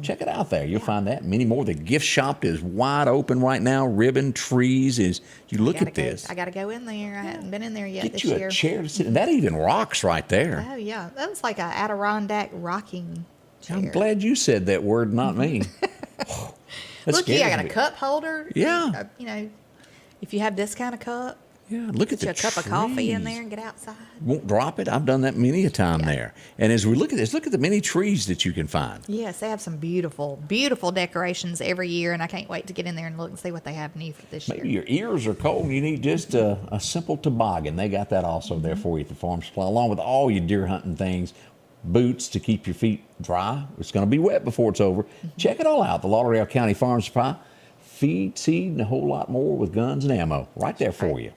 S2: Check it out there. You'll find that and many more. The gift shop is wide open right now. Ribbon trees is, you look at this.
S3: I got to go in there. I haven't been in there yet
S2: Get
S3: this
S2: you
S3: year.
S2: a chair to sit in. That even rocks right there.
S3: Oh, yeah. That was like an Adirondack rocking chair.
S2: I'm glad you said that word, not me.
S3: Look, I got a cup holder.
S2: Yeah.
S3: You know, if you have this kind of cup,
S2: Yeah, look at
S3: put you
S2: the
S3: a cup of coffee in
S2: trees.
S3: there and get outside.
S2: Won't drop it. I've done that many a time there. And as we look at this, look at the many trees that you can find.
S3: Yes, they have some beautiful, beautiful decorations every year, and I can't wait to get in there and look and see what they have new for this
S2: Maybe
S3: year.
S2: your ears are cold and you need just a simple toboggan. They got that also there for you at the Farm Supply, along with all your deer hunting things, boots to keep your feet dry. It's going to be wet before it's over. Check it all out. The Lauderdale County Farm Supply. Feed, seed, and a whole lot more with guns and ammo right there for you.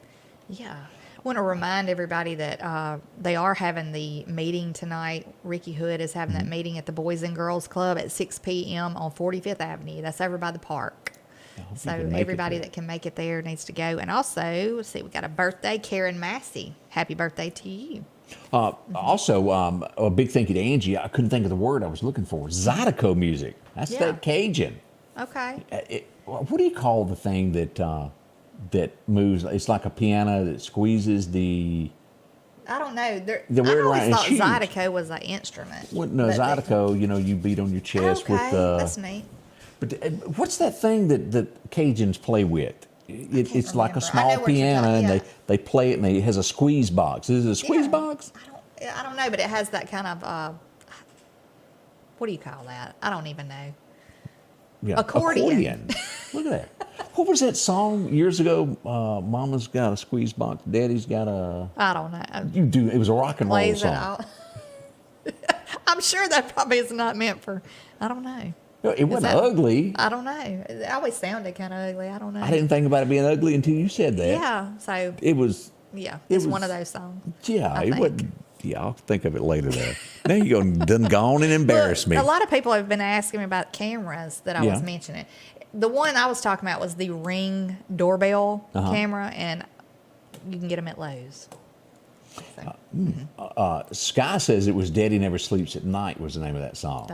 S3: Yeah. I want to remind everybody that they are having the meeting tonight. Ricky Hood is having that meeting at the Boys and Girls Club at 6 p.m. on 45th Avenue. That's over by the park. So everybody that can make it there needs to go. And also, let's see, we got a birthday, Karen Massey. Happy birthday to you.
S2: Also, a big thank you to Angie. I couldn't think of the word I was looking for. Zydeco music. That's that Cajun.
S3: Okay.
S2: What do you call the thing that that moves? It's like a piano that squeezes the.
S3: I don't know.
S2: weird
S3: I always
S2: line.
S3: thought
S2: It's huge.
S3: Zydeco was an instrument.
S2: Well, no,
S3: But
S2: Zydeco. You know, you beat on your chest
S3: Okay,
S2: with.
S3: that's neat.
S2: But what's that thing that Cajuns play with? It's like a
S3: remember. I know
S2: small
S3: what you're
S2: piano,
S3: talking-
S2: and
S3: yeah.
S2: they play it, and it has a squeeze box. Is it a squeeze box?
S3: I don't know, but it has that kind of, what do you call that? I don't even know.
S2: Yeah,
S3: Accordion.
S2: Look at that. What was that song years ago? Mama's got a squeeze box. Daddy's got a.
S3: I don't know.
S2: You do. It was a rock and roll
S3: Plays it
S2: song.
S3: out. I'm sure that probably is not meant for, I don't know.
S2: It wasn't ugly.
S3: I don't know. It always sounded kind of ugly. I don't know.
S2: I didn't think about it being ugly until you said that.
S3: Yeah, so,
S2: It was.
S3: yeah,
S2: it
S3: it's one
S2: was-
S3: of those songs.
S2: Yeah,
S3: I
S2: it
S3: think.
S2: wasn't. Yeah, I'll think of it later though. Now you go done gone and embarrass me.
S3: A lot of people have been asking me about cameras that I was
S2: Yeah.
S3: mentioning. The one I was talking about was the Ring doorbell camera, and you can get them at Lowe's. So,
S2: Sky says it was Daddy Never Sleeps at Night was the name of that song.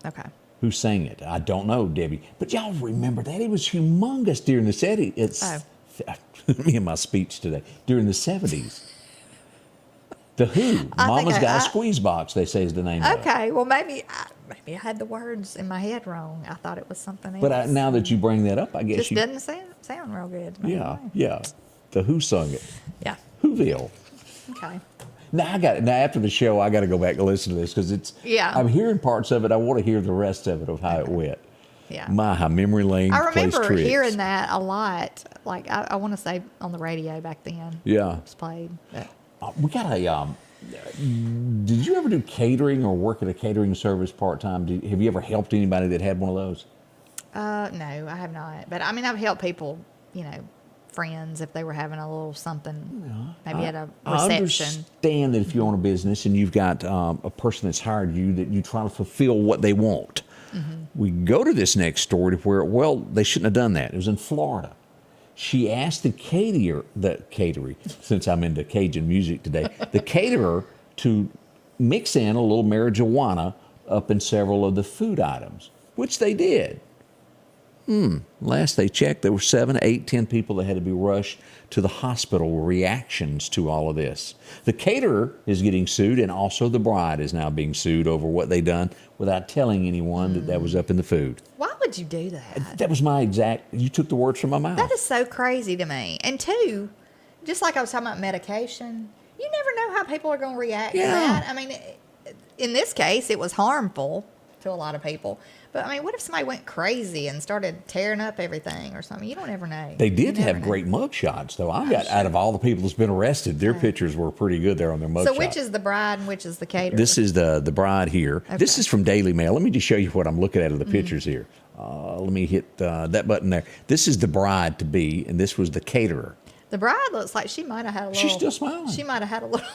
S3: okay.
S2: Who sang it? I don't know, Debbie. But y'all remember that? It was humongous during the 70s. It's me and my speech today. During the 70s. The Who. Mama's got a squeeze box, they say is the name of it.
S3: Okay, well, maybe I had the words in my head wrong. I thought it was something else.
S2: But now that you bring that up, I guess
S3: just
S2: you...
S3: doesn't sound real good to me.
S2: Yeah. The Who sung it.
S3: Yeah.
S2: Whoville.
S3: Okay.
S2: Now after the show, I got to go back and listen to this because it's.
S3: Yeah.
S2: I'm hearing parts of it. I want to hear the rest of it of how it went.
S3: Yeah.
S2: How memory lane
S3: I
S2: plays
S3: remember
S2: tricks.
S3: hearing that a lot. Like, I want to say on the radio back then.
S2: Yeah.
S3: It was played. But
S2: We got a. Did you ever do catering or work at a catering service part time? Have you ever helped anybody that had one of those?
S3: no, I have not. But I mean, I've helped people, friends, if they were having a little something, maybe at a
S2: I
S3: reception.
S2: understand that if you own a business and you've got a person that's hired you, that you try to fulfill what they want. We go to this next story to where, they shouldn't have done that. It was in Florida. She asked the caterer, since I'm into Cajun music today, the caterer to mix in a little marijuana up in several of the food items, which they did. Last they checked, there were 7, 8, 10 people that had to be rushed to the hospital with reactions to all of this. The caterer is getting sued, and also the bride is now being sued over what they done without telling anyone that was up in the food.
S3: Why would you do that?
S2: That was you took the words from my mouth.
S3: That is so crazy to me. And two, just like I was talking about medication, you never know how people are going to react to that. I mean, in this case, it was harmful. to a lot of people. But I mean, what if somebody went crazy and started tearing up everything or something? You don't ever know.
S2: They did
S3: You never
S2: have
S3: know.
S2: great mug shots, though. I got out of all the people that's been arrested, their pictures were pretty good there on their mug
S3: So
S2: shots.
S3: which is the bride and which is the caterer?
S2: This is the bride here. This
S3: Okay.
S2: is from Daily Mail. Let me just show you what I'm looking at of the pictures here. Let me hit that button there. This is the bride to be, and this was the caterer.
S3: The bride looks like she might have had a little.
S2: She's still smiling.
S3: She might have had a little.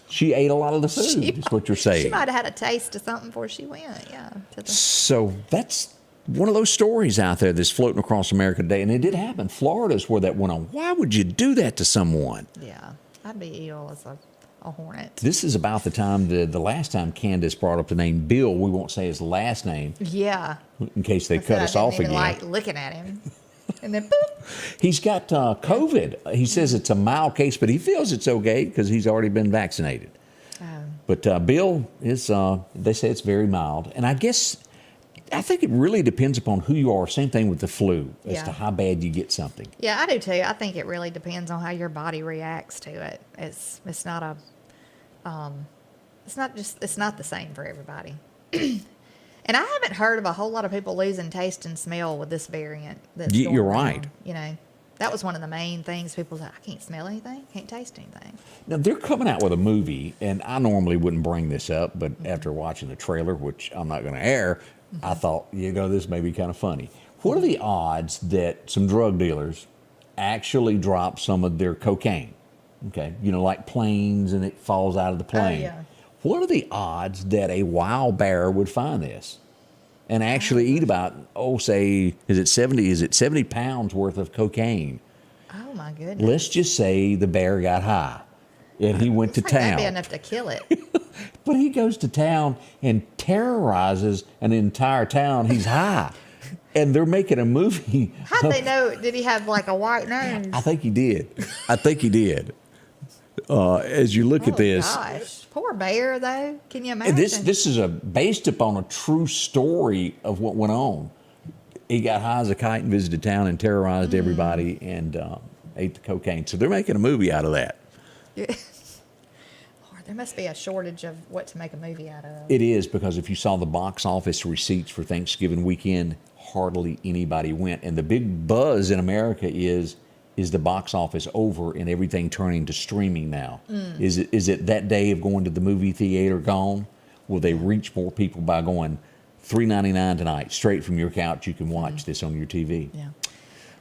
S2: She ate a lot of the food,
S3: She
S2: is what you're saying.
S3: She might have had a taste of something before she went. Yeah.
S2: So that's one of those stories out there that's floating across America today, and it did happen. Florida's where that went on. Why would you do that to someone?
S3: Yeah. I'd be ill as a hornet.
S2: This is about the time, the last time Candace brought up the name Bill. We won't say his last name
S3: Yeah.
S2: in case they
S3: I said
S2: cut
S3: I
S2: us
S3: didn't
S2: off
S3: even
S2: again.
S3: like looking at him. And then boop.
S2: He's got COVID. He says it's a mild case, but he feels it's okay because he's already been vaccinated. But Bill is, they say it's very mild. And I think it really depends upon who you are. Same thing with the flu as to how bad you get something.
S3: Yeah, I do too. I think it really depends on how your body reacts to it. It's not it's not the same for everybody. And I haven't heard of a whole lot of people losing taste and smell with this variant.
S2: You're right.
S3: You know, that was one of the main things. People say, I can't smell anything, can't taste anything.
S2: Now, they're coming out with a movie, and I normally wouldn't bring this up, but after watching the trailer, which I'm not going to air, I thought, this may be kind of funny. What are the odds that some drug dealers actually drop some of their cocaine? Okay, like planes and it falls out of the plane.
S3: yeah.
S2: What are the odds that a wild bear would find this and actually eat about, say, is it 70 pounds worth of cocaine?
S3: Oh my goodness.
S2: Let's just say the bear got high and he went to
S3: It's like
S2: town.
S3: that'd be enough to kill it.
S2: But he goes to town and terrorizes an entire town. He's high. And they're making a movie.
S3: How'd they know? Did he have like a white nose?
S2: I think he did. As you look at this,
S3: Gosh. Poor bear, though. Can you imagine?
S2: this is based upon a true story of what went on. He got high as a kite and visited town and terrorized everybody and ate the cocaine. So they're making a movie out of that.
S3: Yeah. Lord, there must be a shortage of what to make a movie out of.
S2: It is, because if you saw the box office receipts for Thanksgiving weekend, hardly anybody went. And the big buzz in America is the box office over and everything turning to streaming now? Is it that day of going to the movie theater gone? Will they reach more people by going $3.99 tonight, straight from your couch? You can watch this on your TV.
S3: Yeah.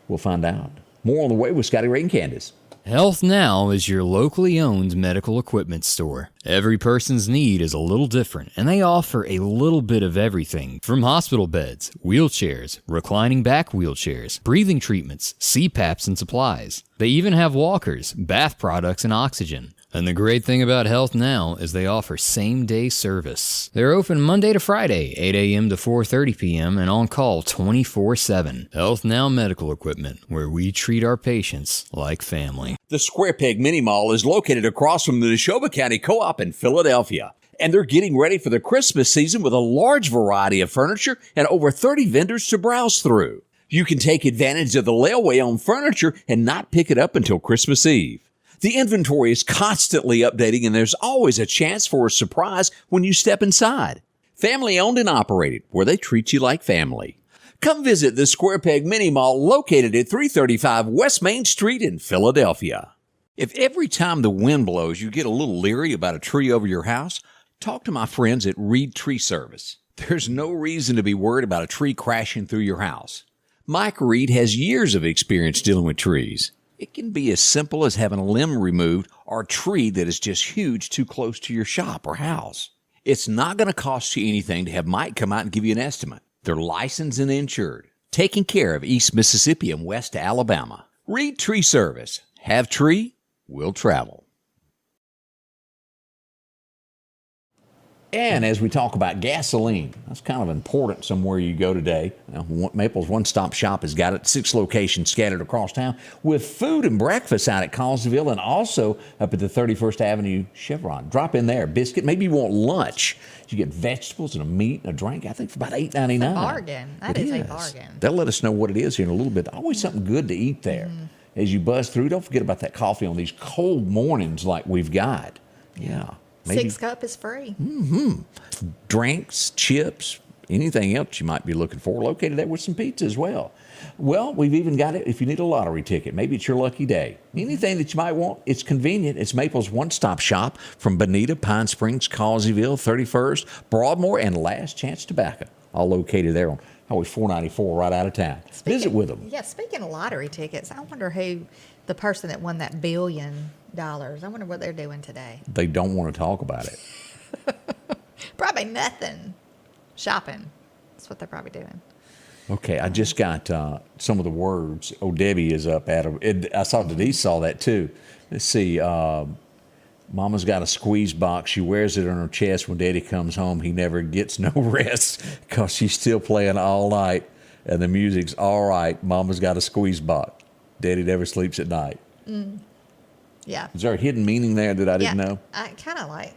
S2: We'll find out. More on the way with Scotty Ray and Candace.
S8: Health Now is your locally owned medical equipment store. Every person's need is a little different, and they offer a little bit of everything from hospital beds, wheelchairs, reclining back wheelchairs, breathing treatments, CPAPs and supplies. They even have walkers, bath products, and oxygen. And the great thing about Health Now is they offer same-day service. They're open Monday to Friday, 8 a.m. to 4:30 p.m. and on call 24/7. Health Now Medical Equipment, where we treat our patients like family.
S1: The Square Peg Mini Mall is located across from the Neshoba County Co-op in Philadelphia. And they're getting ready for the Christmas season with a large variety of furniture and over 30 vendors to browse through. You can take advantage of the layaway on furniture and not pick it up until Christmas Eve. The inventory is constantly updating, and there's always a chance for a surprise when you step inside. Family owned and operated, where they treat you like family. Come visit the Square Peg Mini Mall located at 335 West Main Street in Philadelphia. If every time the wind blows you get a little leery about a tree over your house, talk to my friends at Reed Tree Service. There's no reason to be worried about a tree crashing through your house. Mike Reed has years of experience dealing with trees. It can be as simple as having a limb removed or a tree that is just huge too close to your shop or house. It's not going to cost you anything to have Mike come out and give you an estimate. They're licensed and insured, taking care of East Mississippi and West Alabama. Reed Tree Service. Have tree, will travel.
S2: And as we talk about gasoline, that's kind of important somewhere you go today. Maple's one-stop shop has got it, 6 locations scattered across town, with food and breakfast out at Collinsville and also up at the 31st Avenue Chevron. Drop in there, biscuit. Maybe you want lunch. You get vegetables and a meat and a drink, I think, for about $8.99.
S3: Bargain. That is a bargain.
S2: They'll let us know what it is here in a little bit. Always something good to eat there. As you buzz through, don't forget about that coffee on these cold mornings like we've got. Yeah. Maybe
S3: 6 cup is free.
S2: drinks, chips, anything else you might be looking for, located there with some pizza as well. Well, we've even got it if you need a lottery ticket. Maybe it's your lucky day. Anything that you might want, it's convenient. It's Maple's one-stop shop from Bonita, Pine Springs, Causeyville, 31st, Broadmoor, and Last Chance Tobacco. All located there on Highway 494 right out of town. Visit with them.
S3: Yeah, speaking of lottery tickets, I wonder who the person that won that $1 billion, I wonder what they're doing today.
S2: They don't want to talk about it.
S3: Probably nothing. Shopping. That's what they're probably doing.
S2: Okay, I just got some of the words. Oh, Debbie is up at them. I saw Denise saw that too. Let's see. Mama's got a squeeze box. She wears it on her chest when Daddy comes home. He never gets no rest because she's still playing all night, and the music's all right. Mama's got a squeeze box. Daddy never sleeps at night.
S3: Yeah.
S2: Is there a hidden meaning there that I didn't know?
S3: I kind of like,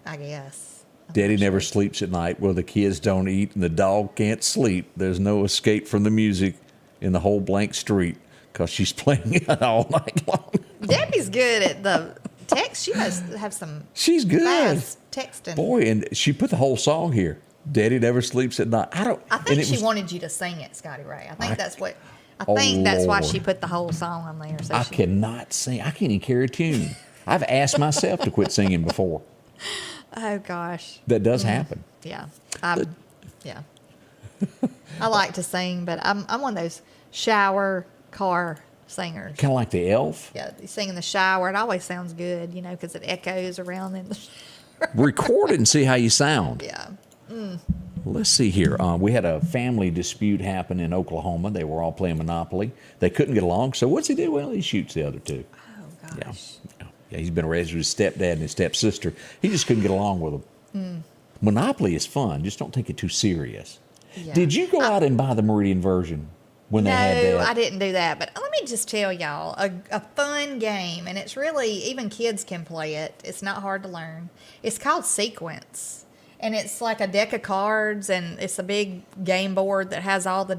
S3: I guess.
S2: Daddy never sleeps at night. Well, the kids don't eat and the dog can't sleep. There's no escape from the music in the whole blank street because she's playing it all night long.
S3: Debbie's good at the text. She must have some
S2: She's good.
S3: fast texting.
S2: Boy, and she put the whole song here. Daddy never sleeps at night.
S3: I think she wanted you to sing it, Scotty Ray. I think that's why
S2: Lord.
S3: she put the whole song on there. So
S2: I cannot sing. I can't even carry a tune. I've asked myself to quit singing before.
S3: Oh gosh.
S2: That does happen.
S3: Yeah. Yeah. I like to sing, but I'm one of those shower car singers.
S2: Kind of like the elf.
S3: Yeah, you sing in the shower. It always sounds good, because it echoes around in the shower.
S2: Record it and see how you sound.
S3: Yeah.
S2: Let's see here. We had a family dispute happen in Oklahoma. They were all playing Monopoly. They couldn't get along. So what's he do? Well, he shoots the other two.
S3: Oh gosh.
S2: Yeah, he's been raised with his stepdad and his stepsister. He just couldn't get along with them. Monopoly is fun. Just don't take it too serious.
S3: Yeah.
S2: Did you go out and buy the Meridian version when they had that?
S3: No, I didn't do that. But let me just tell y'all, a fun game, and it's really, even kids can play it. It's not hard to learn. It's called Sequence. And it's like a deck of cards, and it's a big game board that has all the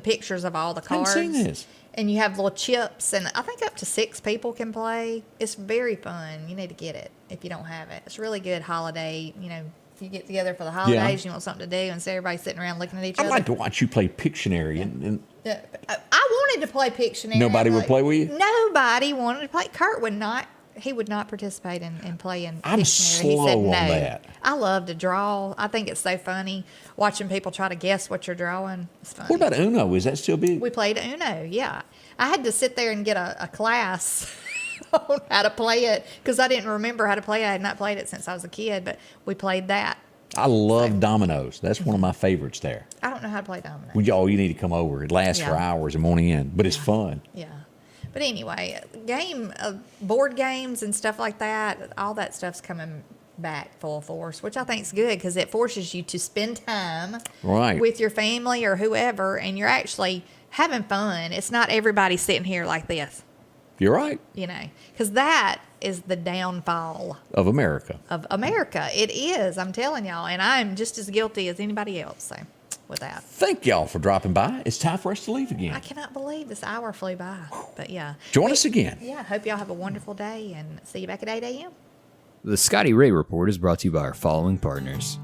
S3: pictures of all the cards.
S2: I haven't seen this.
S3: And you have little chips, and I think up to 6 people can play. It's very fun. You need to get it if you don't have it. It's really good holiday. If you get together for the holidays, you want something to do, and so everybody's sitting around looking at each other.
S2: I'd like to watch you play Pictionary. And
S3: I wanted to play Pictionary.
S2: Nobody would play with you?
S3: Nobody wanted to play. Kurt would not. He would not participate in playing
S2: I'm
S3: Pictionary.
S2: slow
S3: He said
S2: on
S3: no.
S2: that.
S3: I love to draw. I think it's so funny watching people try to guess what you're drawing. It's funny.
S2: what about Uno? Is that still big?
S3: We played Uno, yeah. I had to sit there and get a class on how to play it because I didn't remember how to play it. I had not played it since I was a kid, but we played that.
S2: I love dominoes. That's one of my favords there.
S3: I don't know how to play dominoes.
S2: Well, you need to come over. It lasts for hours and morning in, but it's fun.
S3: Yeah. But anyway, board games and stuff like that, all that stuff's coming back full force, which I think is good because it forces you to spend time with your family or whoever, and you're actually having fun. It's not everybody sitting here like this.
S2: You're right.
S3: Because that is the downfall
S2: of America.
S3: It is, I'm telling y'all, and I'm just as guilty as anybody else. So with that.
S2: Thank y'all for dropping by. It's time for us to leave again.
S3: I cannot believe this hour flew by. But yeah.
S2: Join us again.
S3: Yeah, hope y'all have a wonderful day and see you back at 8 a.m.
S8: The Scotty Ray Report is brought to you by our following partners: